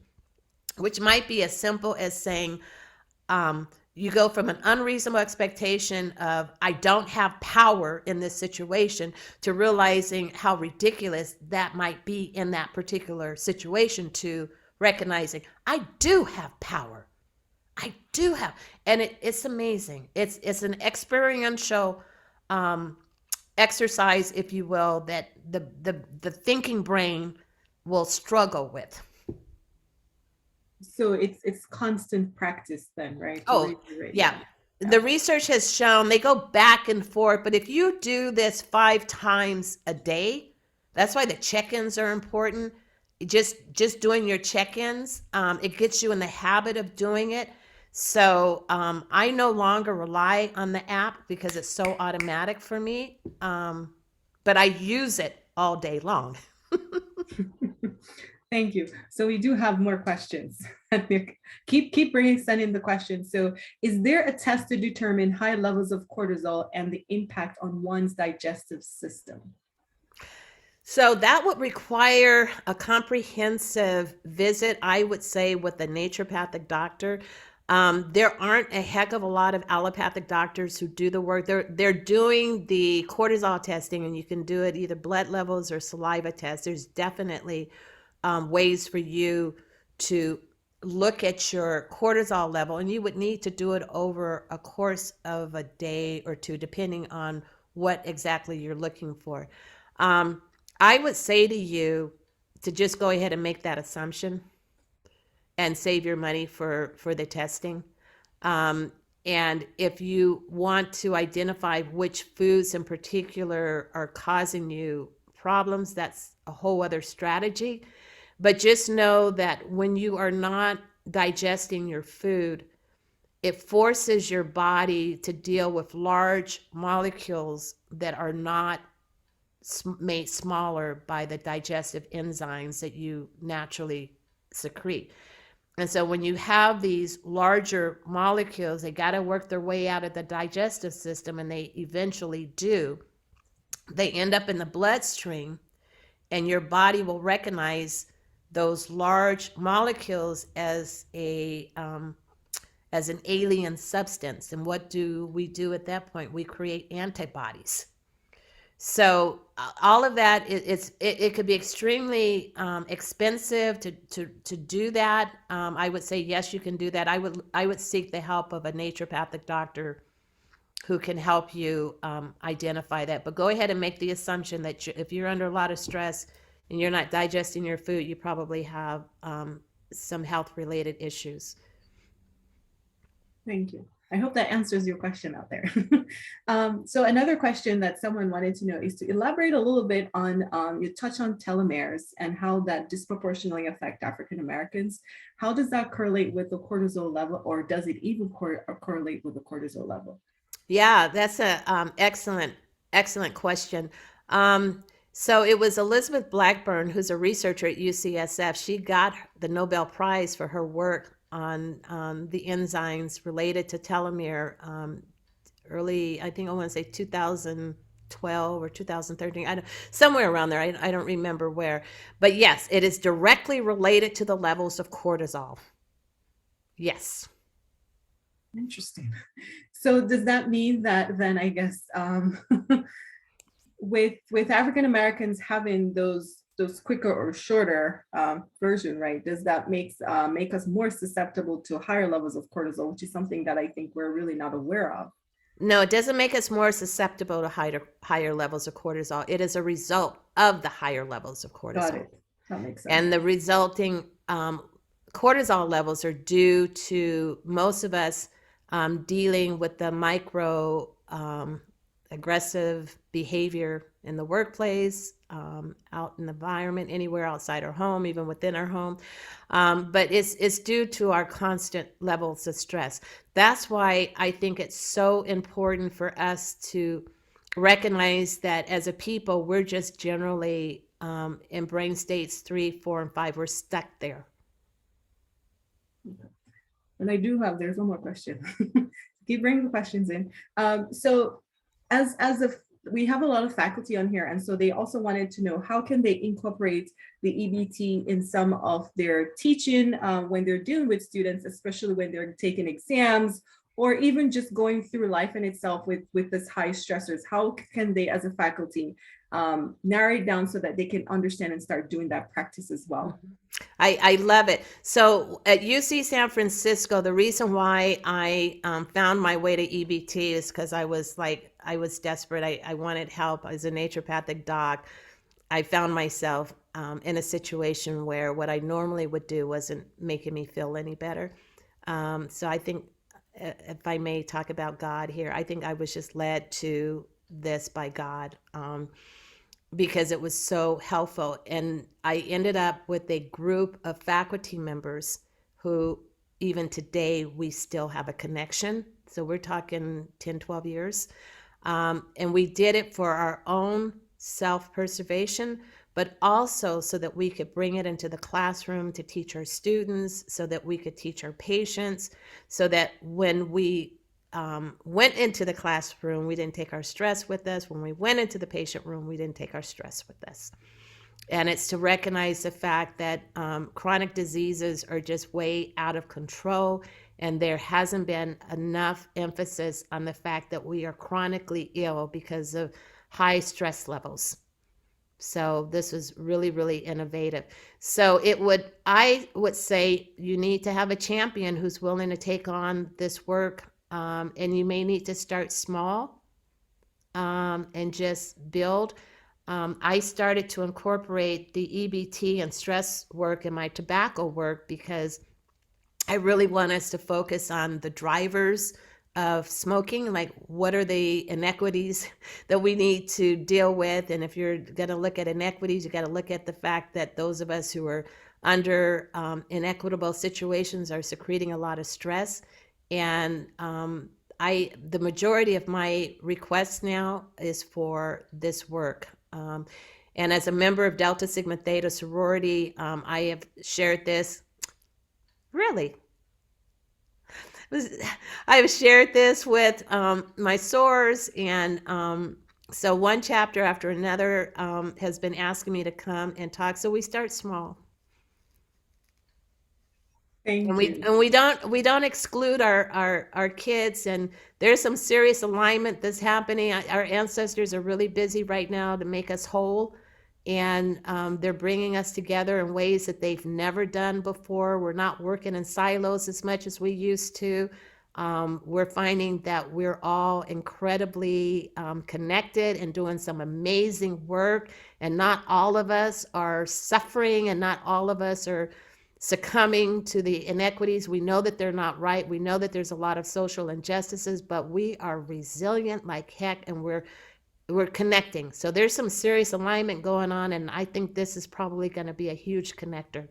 which might be as simple as saying, you go from an unreasonable expectation of, I don't have power in this situation, to realizing how ridiculous that might be in that particular situation, to recognizing, I do have power. I do have, and it's amazing. It's an experiential exercise, if you will, that the thinking brain will struggle with. So it's constant practice then, right? Oh, yeah. The research has shown, they go back and forth, but if you do this 5 times a day, that's why the check-ins are important. Just doing your check-ins, it gets you in the habit of doing it. So I no longer rely on the app because it's so automatic for me, but I use it all day long. Thank you. So we do have more questions. keep sending the questions. So is there a test to determine high levels of cortisol and the impact on one's digestive system? So that would require a comprehensive visit, I would say, with a naturopathic doctor. There aren't a heck of a lot of allopathic doctors who do the work. They're doing the cortisol testing, and you can do it either blood levels or saliva tests. There's definitely ways for you to look at your cortisol level, and you would need to do it over a course of a day or two, depending on what exactly you're looking for. I would say to you to just go ahead and make that assumption and save your money for the testing. And if you want to identify which foods in particular are causing you problems, that's a whole other strategy. But just know that when you are not digesting your food, it forces your body to deal with large molecules that are not made smaller by the digestive enzymes that you naturally secrete. And so when you have these larger molecules, they got to work their way out of the digestive system, and they eventually do. They end up in the bloodstream, and your body will recognize those large molecules as an alien substance. And what do we do at that point? We create antibodies. So all of that, it could be extremely expensive to do that. I would say yes, you can do that. I would seek the help of a naturopathic doctor who can help you identify that. But go ahead and make the assumption that if you're under a lot of stress and you're not digesting your food, you probably have some health-related issues. Thank you. I hope that answers your question out there. So another question that someone wanted to know is to elaborate a little bit on, you touch on telomeres and how that disproportionately affect African Americans. How does that correlate with the cortisol level, or does it even correlate with the cortisol level? Yeah, that's an excellent question. So it was Elizabeth Blackburn, who's a researcher at UCSF. She got the Nobel Prize for her work on the enzymes related to telomere early, I think I want to say 2012 or 2013, somewhere around there. I don't remember where. But yes, it is directly related to the levels of cortisol. Yes. Interesting. So does that mean that then, I guess, with African Americans having those those quicker or shorter version, right? Does that make us more susceptible to higher levels of cortisol, which is something that I think we're really not aware of? No, it doesn't make us more susceptible to higher levels of cortisol. It is a result of the higher levels of Got cortisol. it. That makes sense. And the resulting cortisol levels are due to most of us dealing with the micro aggressive behavior in the workplace, out in the environment, anywhere outside our home, even within our home. But it's due to our constant levels of stress. That's why I think it's so important for us to recognize that as a people, we're just generally in brain states 3, 4, and 5. We're stuck there. And there's one more question. Keep bringing the questions in. So we have a lot of faculty on here, and so they also wanted to know, how can they incorporate the EBT in some of their teaching when they're dealing with students, especially when they're taking exams, or even just going through life in itself with this high stressors? How can they, as a faculty, narrow it down so that they can understand and start doing that practice as well? I love it. So at UC San Francisco, the reason why I found my way to EBT is because I was desperate. I wanted help. As a naturopathic doc, I found myself in a situation where what I normally would do wasn't making me feel any better. So I think, if I may talk about God here, I think I was just led to this by God. Because it was so helpful. And I ended up with a group of faculty members who, even today, we still have a connection. So we're talking 10, 12 years. And we did it for our own self-preservation, but also so that we could bring it into the classroom to teach our students, so that we could teach our patients, so that when we went into the classroom, we didn't take our stress with us. When we went into the patient room, we didn't take our stress with us. And it's to recognize the fact that chronic diseases are just way out of control, and there hasn't been enough emphasis on the fact that we are chronically ill because of high stress levels. So this was really, really innovative. So I would say you need to have a champion who's willing to take on this work. And you may need to start small and just build. I started to incorporate the EBT and stress work in my tobacco work because I really want us to focus on the drivers of smoking, like what are the inequities that we need to deal with. And if you're going to look at inequities, you got to look at the fact that those of us who are under inequitable situations are secreting a lot of stress. And the majority of my requests now is for this work. And as a member of Delta Sigma Theta sorority, I have shared this. Really? I've shared this with my sorors, and so one chapter after another has been asking me to come and talk. So we start small. And we don't exclude our kids, and there's some serious alignment that's happening. Our ancestors are really busy right now to make us whole, and they're bringing us together in ways that they've never done before. We're not working in silos as much as we used to. We're finding that we're all incredibly connected and doing some amazing work, and not all of us are suffering, and not all of us are succumbing to the inequities. We know that they're not right. We know that there's a lot of social injustices, but we are resilient like heck, and we're connecting. So there's some serious alignment going on, and I think this is probably going to be a huge connector.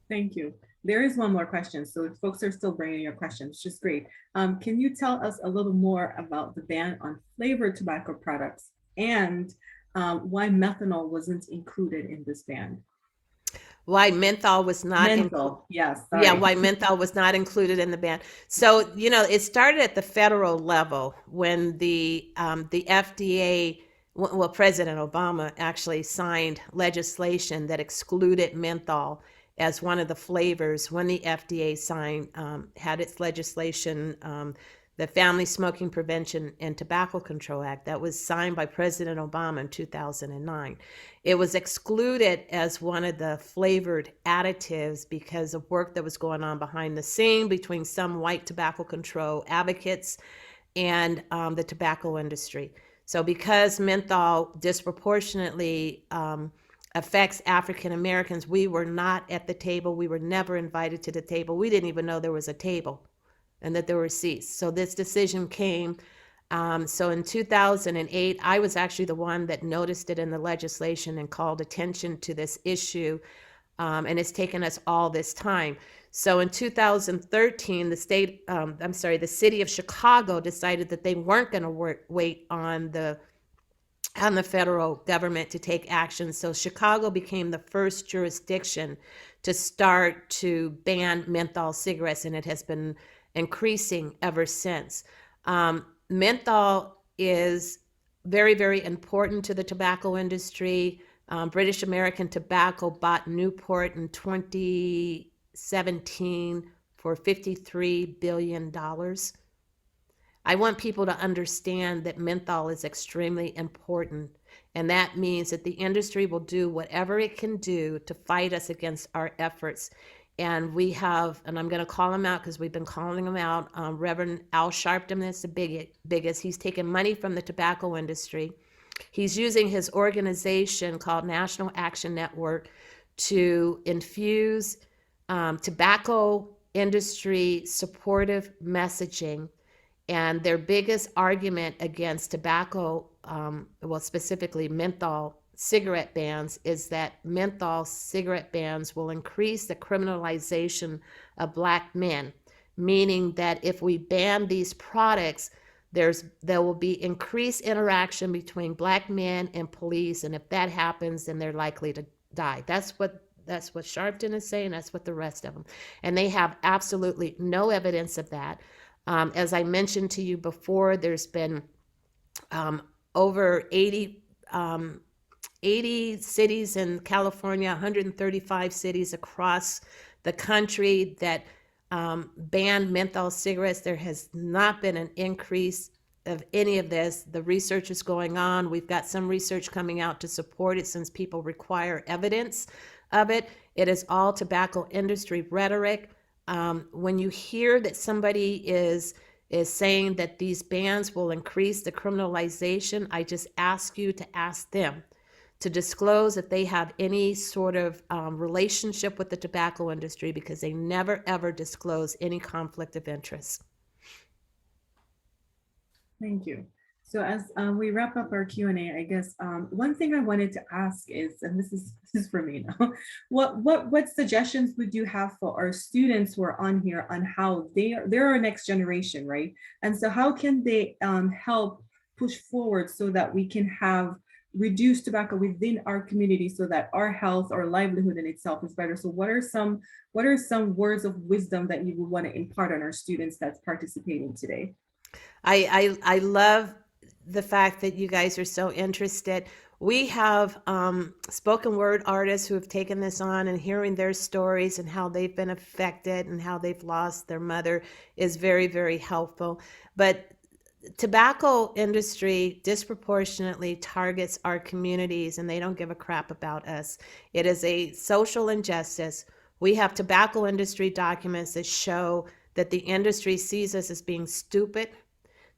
Thank you. There is one more question. So folks are still bringing your questions, which is great. Can you tell us a little more about the ban on flavored tobacco products and why methanol wasn't included in this ban? Why menthol was not yes. Sorry. Yeah, why menthol was not included in the ban. So, it started at the federal level when the FDA, well, President Obama actually signed legislation that excluded menthol as one of the flavors when the FDA had its legislation the Family Smoking Prevention and Tobacco Control Act that was signed by President Obama in 2009. It was excluded as one of the flavored additives because of work that was going on behind the scene between some white tobacco control advocates and the tobacco industry. So because menthol disproportionately affects African Americans, we were not at the table. We were never invited to the table. We didn't even know there was a table and that there were seats. So this decision came. So in 2008, I was actually the one that noticed it in the legislation and called attention to this issue. And it's taken us all this time. So in 2013, the city of Chicago decided that they weren't going to wait on the federal government to take action. So Chicago became the first jurisdiction to start to ban menthol cigarettes, and it has been increasing ever since. Menthol is very, very important to the tobacco industry. British American Tobacco bought Newport in 2017 for $53 billion. I want people to understand that menthol is extremely important, and that means that the industry will do whatever it can do to fight us against our efforts. And we have, and I'm going to call him out because we've been calling him out, Reverend Al Sharpton is the biggest. He's taken money from the tobacco industry. He's using his organization called National Action Network to infuse tobacco industry supportive messaging. And their biggest argument against tobacco, specifically menthol cigarette bans, is that menthol cigarette bans will increase the criminalization of Black men, meaning that if we ban these products, there will be increased interaction between Black men and police, and if that happens, then they're likely to die. That's what Sharpton is saying. That's what the rest of them, and they have absolutely no evidence of that. As I mentioned to you before, there's been over 80 cities in California, 135 cities across the country that banned menthol cigarettes. There has not been an increase of any of this. The research is going on. We've got some research coming out to support it since people require evidence of it. It is all tobacco industry rhetoric. When you hear that somebody is saying that these bans will increase the criminalization, I just ask you to ask them to disclose if they have any sort of relationship with the tobacco industry, because they never, ever disclose any conflict of interest. Thank you. So as we wrap up our Q&A, I guess one thing I wanted to ask is, and this is for me now, what suggestions would you have for our students who are on here on how they're our next generation, right? And so how can they help push forward so that we can have reduced tobacco within our community so that our health, our livelihood in itself is better? So what are some words of wisdom that you would want to impart on our students that's participating today? I love the fact that you guys are so interested. We have spoken word artists who have taken this on, and hearing their stories and how they've been affected and how they've lost their mother is very, very helpful. But tobacco industry disproportionately targets our communities, and they don't give a crap about us. It is a social injustice. We have tobacco industry documents that show that the industry sees us as being stupid,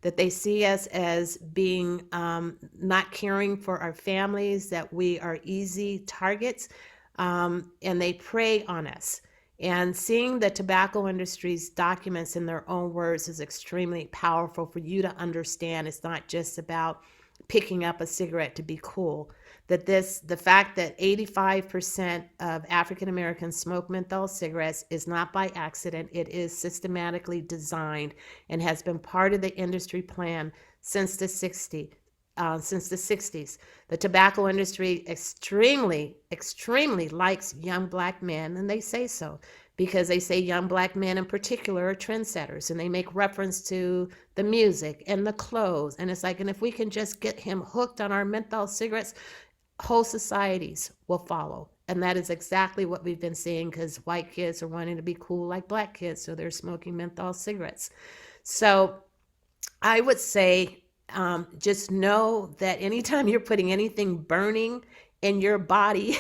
that they see us as being not caring for our families, that we are easy targets, and they prey on us. And seeing the tobacco industry's documents in their own words is extremely powerful for you to understand. It's not just about picking up a cigarette to be cool. The fact that 85% of African Americans smoke menthol cigarettes is not by accident. It is systematically designed and has been part of the industry plan since the 60s. The tobacco industry extremely likes young Black men, and they say so because they say young Black men in particular are trendsetters, and they make reference to the music and the clothes. And it's like, and if we can just get him hooked on our menthol cigarettes, whole societies will follow. And that is exactly what we've been seeing, because white kids are wanting to be cool like Black kids, so they're smoking menthol cigarettes. So I would say just know that anytime you're putting anything burning in your body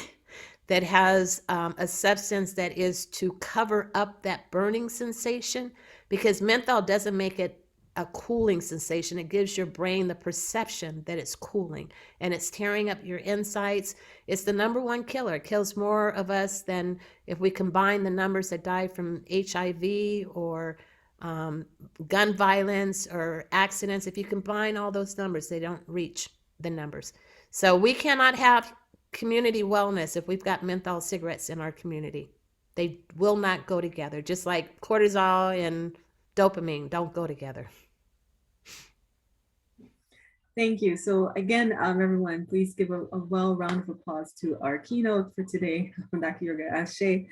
that has a substance that is to cover up that burning sensation, because menthol doesn't make it a cooling sensation. It gives your brain the perception that it's cooling and it's tearing up your insides. It's the number one killer. It kills more of us than if we combine the numbers that die from HIV or um, gun violence or accidents. If you combine all those numbers, they don't reach the numbers. So we cannot have community wellness if we've got menthol cigarettes in our community. They will not go together, just like cortisol and dopamine don't go together. Thank you. So again, everyone, please give a well round of applause to our keynote for today, Dr. Yerger Ashe.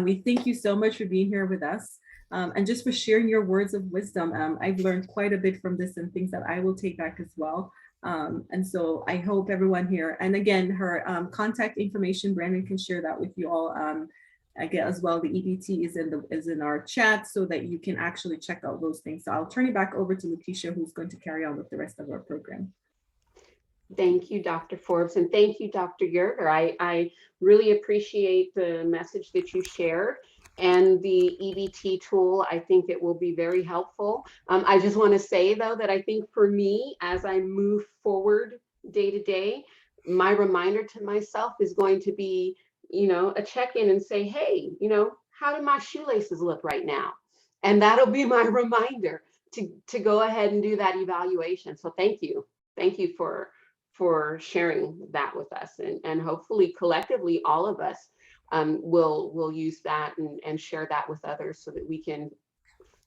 We thank you so much for being here with us and just for sharing your words of wisdom. I've learned quite a bit from this and things that I will take back as well. And so I hope everyone here, and again, her contact information, Brandon can share that with you all. Again, as well, the EBT is in our chat so that you can actually check out those things. So I'll turn it back over to Lakeisha, who's going to carry on with the rest of our program. Thank you, Dr. Forbes, and thank you, Dr. Yerger. I really appreciate the message that you shared and the EBT tool. I think it will be very helpful. I just want to say, though, that I think for me, as I move forward day to day, my reminder to myself is going to be, a check-in and say, hey, how do my shoelaces look right now? And that'll be my reminder to go ahead and do that evaluation. So thank you. Thank you for sharing that with us, and hopefully collectively all of us will use that and share that with others so that we can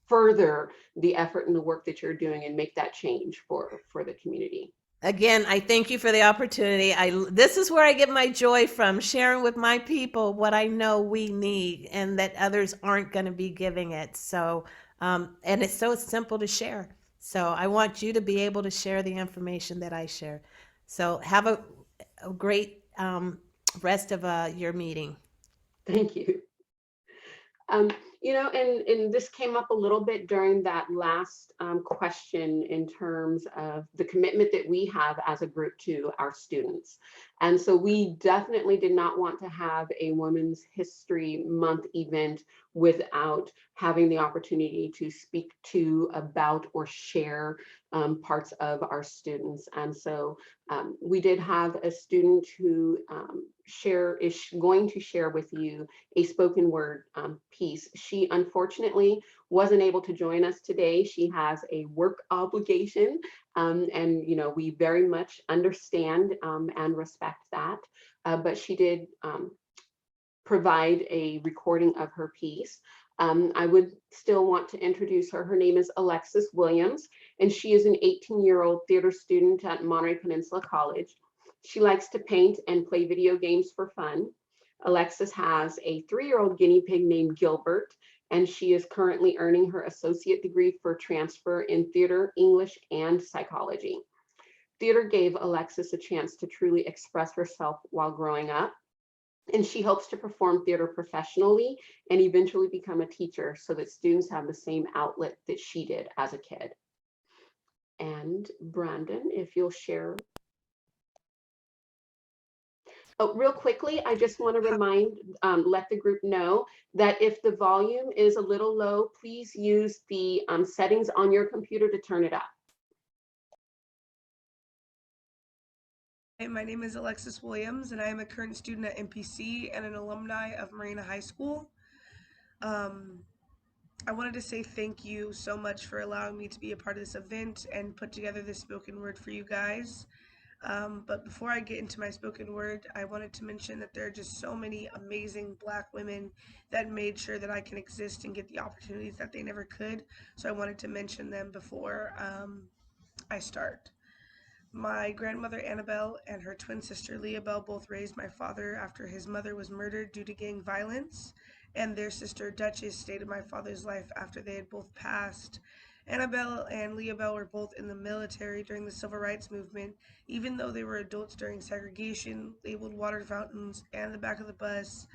further the effort and the work that you're doing and make that change for the community. Again, I thank you for the opportunity. This is where I get my joy from, sharing with my people what I know we need and that others aren't going to be giving it. So, and it's so simple to share. So I want you to be able to share the information that I share. So have a great rest of your meeting. Thank you. And this came up a little bit during that last question in terms of the commitment that we have as a group to our students. And so we definitely did not want to have a Women's History Month event without having the opportunity to speak to, about, or share parts of our students. And so we did have a student who is going to share with you a spoken word piece. She unfortunately wasn't able to join us today. She has a work obligation, and we very much understand and respect that. But she did provide a recording of her piece. I would still want to introduce her. Her name is Alexis Williams, and she is an 18-year-old theater student at Monterey Peninsula College. She likes to paint and play video games for fun. Alexis has a 3-year-old guinea pig named Gilbert, and she is currently earning her associate degree for transfer in theater, English, and psychology. Theater gave Alexis a chance to truly express herself while growing up, and she hopes to perform theater professionally and eventually become a teacher so that students have the same outlet that she did as a kid. And Brandon, if you'll share. Oh, real quickly, I just want to let the group know that if the volume is a little low, please use the settings on your computer to turn it up. Hi, my name is Alexis Williams, and I am a current student at MPC and an alumni of Marina High School. I wanted to say thank you so much for allowing me to be a part of this event and put together this spoken word for you guys. But before I get into my spoken word, I wanted to mention that there are just so many amazing Black women that made sure that I can exist and get the opportunities that they never could. So I wanted to mention them before I start. My grandmother Annabelle and her twin sister Leabelle both raised my father after his mother was murdered due to gang violence, and their sister Duchess stayed in my father's life after they had both passed. Annabelle and Leabelle were both in the military during the Civil Rights Movement. Even though they were adults during segregation, labeled water fountains, and the back of the bus,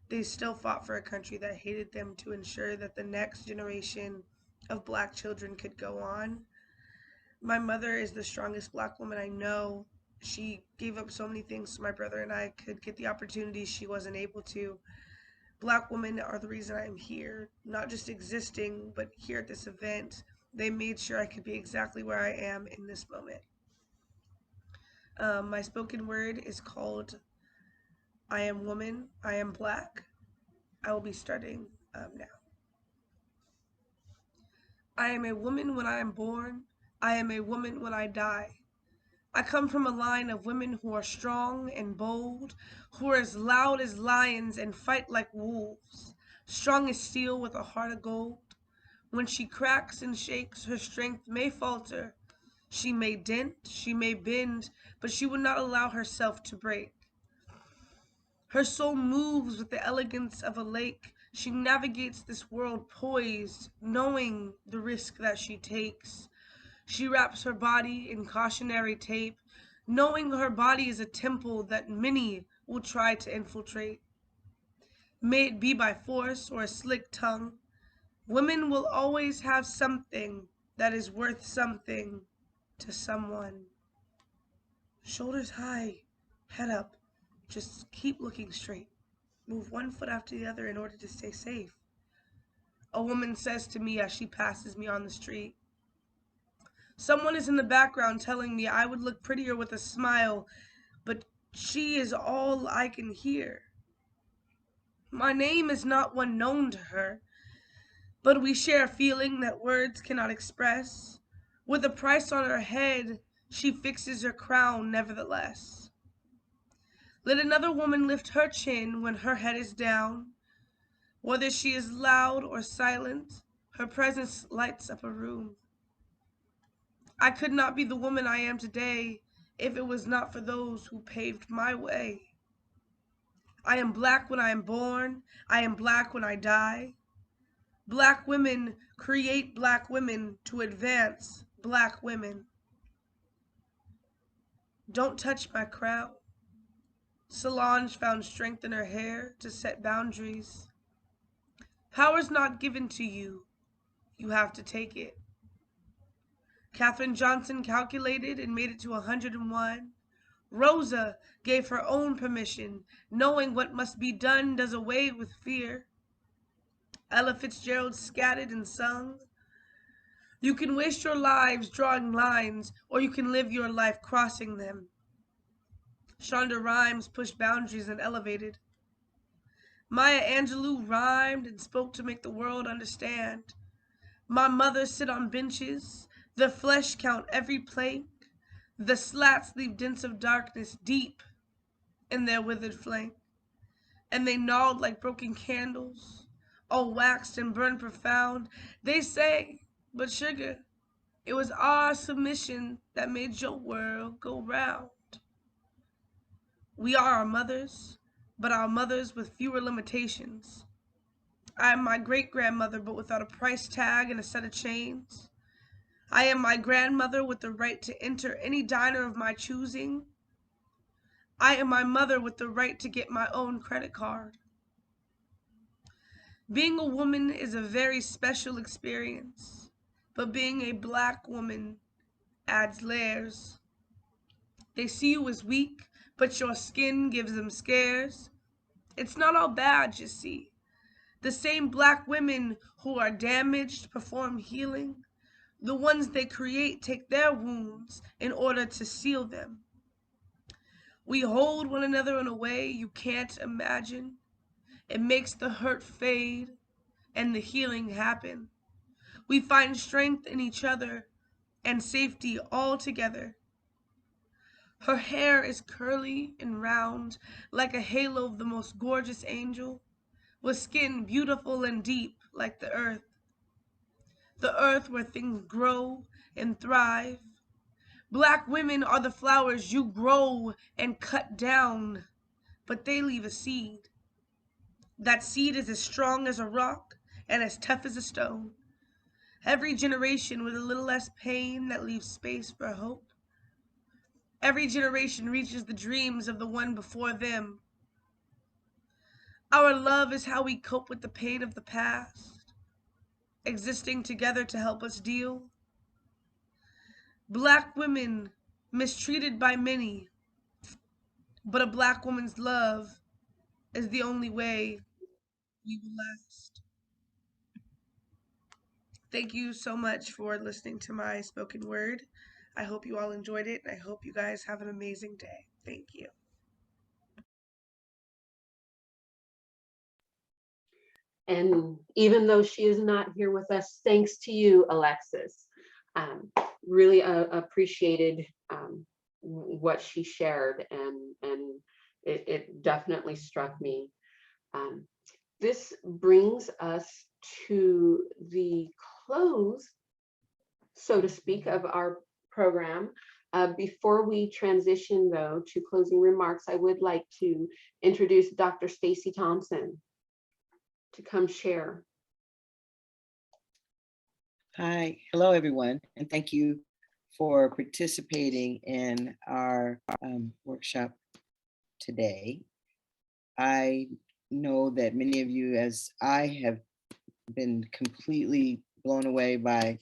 they still fought for a country that hated them to ensure that the next generation of Black children could go on. My mother is the strongest Black woman I know. She gave up so many things so my brother and I could get the opportunities she wasn't able to. Black women are the reason I'm here, not just existing, but here at this event. They made sure I could be exactly where I am in this moment. My spoken word is called I Am Woman, I Am Black. I will be starting now. I am a woman when I am born. I am a woman when I die. I come from a line of women who are strong and bold, who are as loud as lions and fight like wolves, strong as steel with a heart of gold. When she cracks and shakes, her strength may falter. She may dent, she may bend, but she will not allow herself to break. Her soul moves with the elegance of a lake. She navigates this world poised, knowing the risk that she takes. She wraps her body in cautionary tape, knowing her body is a temple that many will try to infiltrate. May it be by force or a slick tongue, women will always have something that is worth something to someone. Shoulders high, head up, just keep looking straight. Move one foot after the other in order to stay safe. A woman says to me as she passes me on the street. Someone is in the background telling me I would look prettier with a smile, but she is all I can hear. My name is not one known to her, but we share a feeling that words cannot express. With a price on her head, she fixes her crown nevertheless. Let another woman lift her chin when her head is down. Whether she is loud or silent, her presence lights up a room. I could not be the woman I am today if it was not for those who paved my way. I am Black when I am born. I am Black when I die. Black women create Black women to advance Black women. Don't touch my crown. Solange found strength in her hair to set boundaries. Power's not given to you. You have to take it. Katherine Johnson calculated and made it to 101. Rosa gave her own permission, knowing what must be done does away with fear. Ella Fitzgerald scattered and sung. You can waste your lives drawing lines, or you can live your life crossing them. Shonda Rhimes pushed boundaries and elevated. Maya Angelou rhymed and spoke to make the world understand. My mother sit on benches, the flesh count every plank, the slats leave dents of darkness deep in their withered flank, and they gnawed like broken candles, all waxed and burned profound. They say, but sugar, it was our submission that made your world go round. We are our mothers, but our mothers with fewer limitations. I am my great-grandmother, but without a price tag and a set of chains. I am my grandmother with the right to enter any diner of my choosing. I am my mother with the right to get my own credit card. Being a woman is a very special experience, but being a Black woman adds layers. They see you as weak, but your skin gives them scares. It's not all bad, you see. The same Black women who are damaged perform healing. The ones they create take their wounds in order to seal them. We hold one another in a way you can't imagine. It makes the hurt fade and the healing happen. We find strength in each other and safety all together. Her hair is curly and round, like a halo of the most gorgeous angel, with skin beautiful and deep like the earth where things grow and thrive. Black women are the flowers you grow and cut down, but they leave a seed. That seed is as strong as a rock and as tough as a stone. Every generation with a little less pain that leaves space for hope. Every generation reaches the dreams of the one before them. Our love is how we cope with the pain of the past, existing together to help us deal. Black women mistreated by many, but a Black woman's love is the only way we will last. Thank you so much for listening to my spoken word. I hope you all enjoyed it, and I hope you guys have an amazing day. Thank you. And even though she is not here with us, thanks to you, Alexis. Really appreciated what she shared, and it definitely struck me. This brings us to the close, so to speak, of our program. Before we transition, though, to closing remarks, I would like to introduce Dr. Stacy Thompson to come share. Hi, hello everyone, and thank you for participating in our workshop today. I know that many of you, as I have been completely blown away by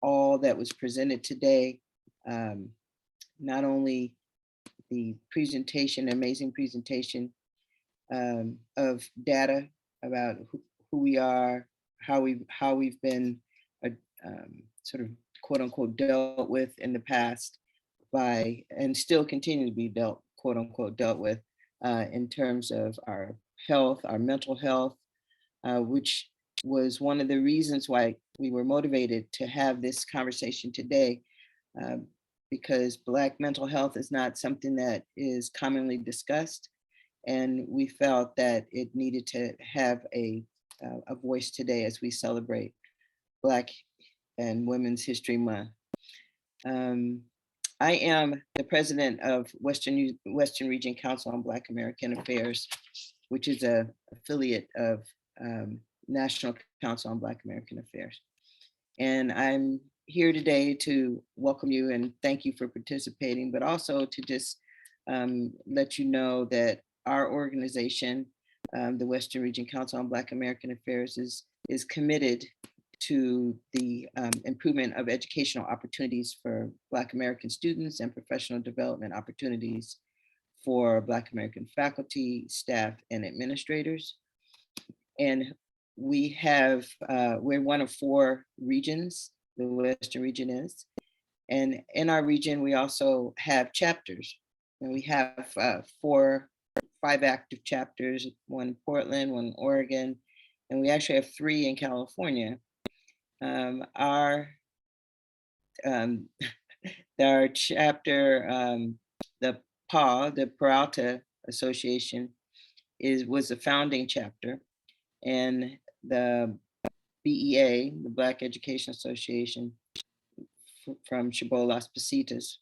all that was presented today. Not only the presentation, amazing presentation of data about who we are, how we've been sort of quote unquote dealt with in the past by, and still continue to be quote unquote dealt with in terms of our health, our mental health, which was one of the reasons why we were motivated to have this conversation today, because Black mental health is not something that is commonly discussed. And we felt that it needed to have a voice today as we celebrate Black and Women's History Month. I am the president of Western Region Council on Black American Affairs, which is an affiliate of National Council on Black American Affairs. And I'm here today to welcome you and thank you for participating, but also to just let you know that our organization, the Western Region Council on Black American Affairs, is committed to the improvement of educational opportunities for Black American students and professional development opportunities for Black American faculty, staff, and administrators. And we have, we're one of 4 regions, the Western region is. And in our region, we also have chapters. And we have 5 active chapters, one in Portland, one in Oregon, and we actually have 3 in California. Our chapter, the PA, the Peralta Association, was a founding chapter, and the BEA, the Black Education Association from Cibolo Las Positas,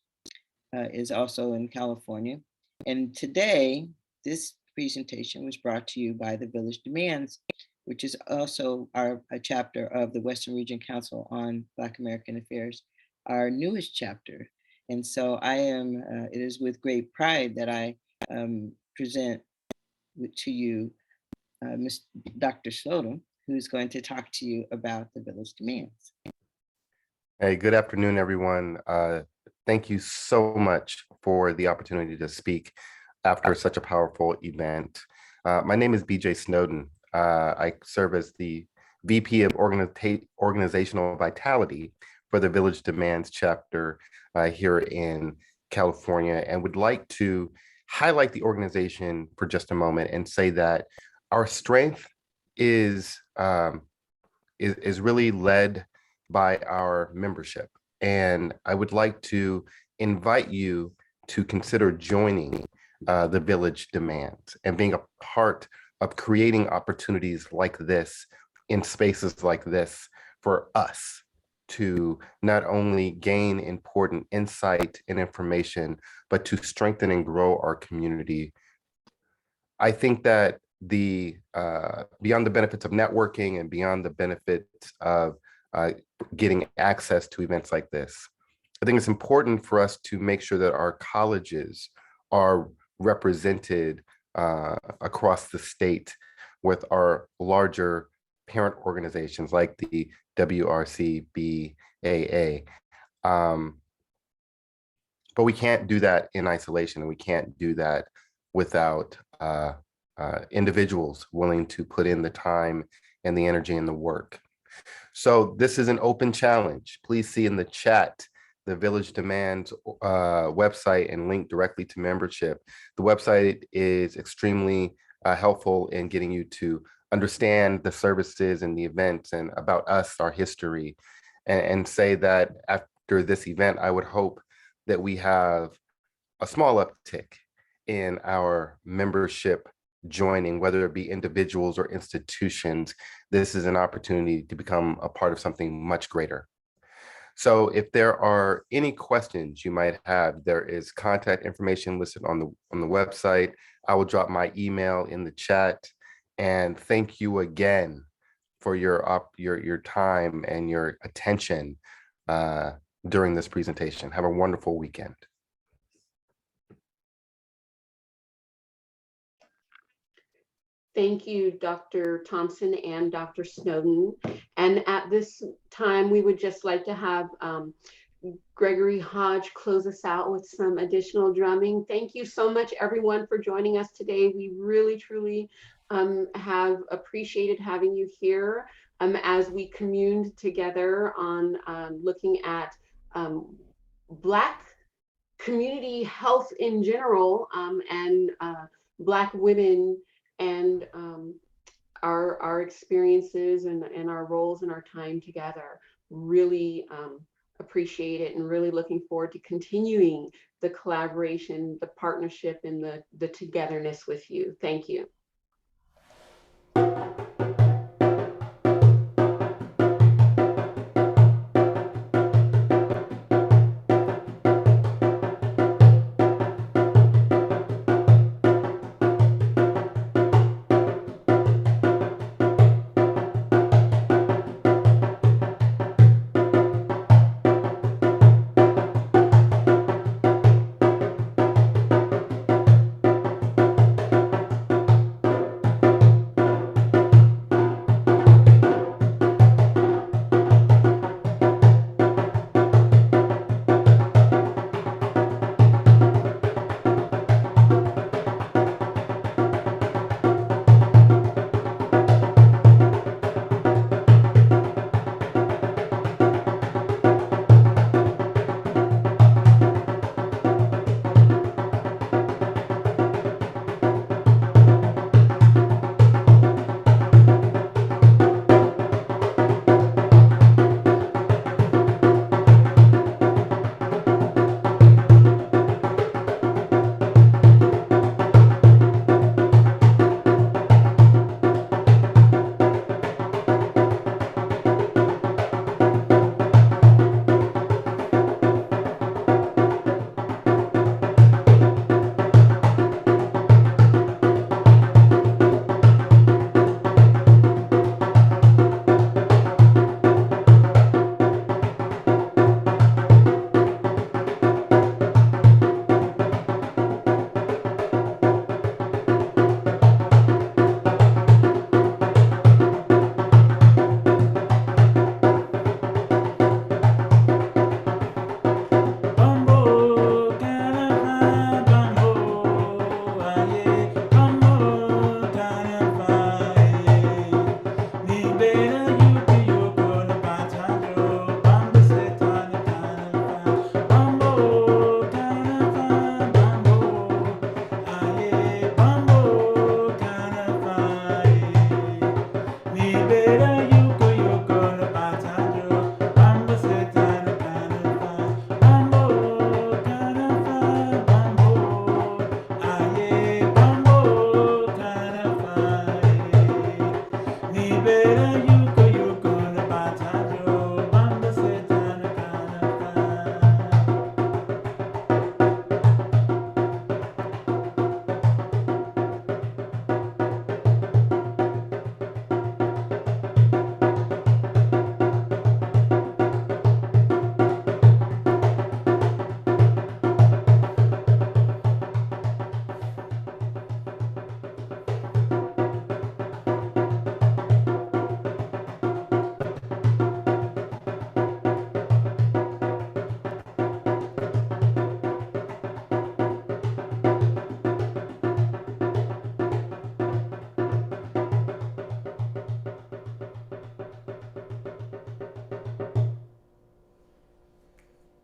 is also in California. And today, this presentation was brought to you by the Village Demands, which is also a chapter of the Western Region Council on Black American Affairs, our newest chapter. And so it is with great pride that I present to you Dr. Slodum, who's going to talk to you about the Village Demands. Hey, good afternoon, everyone. Thank you so much for the opportunity to speak after such a powerful event. My name is BJ Snowden. I serve as the VP of Organizational Vitality for the Village Demands chapter here in California, and would like to highlight the organization for just a moment and say that our strength is really led by our membership. And I would like to invite you to consider joining the Village Demands and being a part of creating opportunities like this in spaces like this for us to not only gain important insight and information, but to strengthen and grow our community. I think that beyond the benefits of networking and beyond the benefits of getting access to events like this, I think it's important for us to make sure that our colleges are represented across the state with our larger parent organizations like the WRC-BAA. But we can't do that in isolation, and we can't do that without individuals willing to put in the time and the energy and the work. So this is an open challenge. Please see in the chat the Village Demands website and link directly to membership. The website is extremely helpful in getting you to understand the services and the events and about us, our history, and say that after this event, I would hope that we have a small uptick in our membership joining, whether it be individuals or institutions. This is an opportunity to become a part of something much greater. So if there are any questions you might have, there is contact information listed on the website. I will drop my email in the chat. And thank you again for your time and your attention during this presentation. Have a wonderful weekend. Thank you, Dr. Thompson and Dr. Snowden. And at this time, we would just like to have Gregory Hodge close us out with some additional drumming. Thank you so much, everyone, for joining us today. We really, truly have appreciated having you here as we communed together on looking at Black community health in general and Black women and our experiences and our roles and our time together. Really appreciate it, and really looking forward to continuing the collaboration, the partnership, and the togetherness with you. Thank you.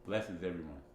Blessings, everyone.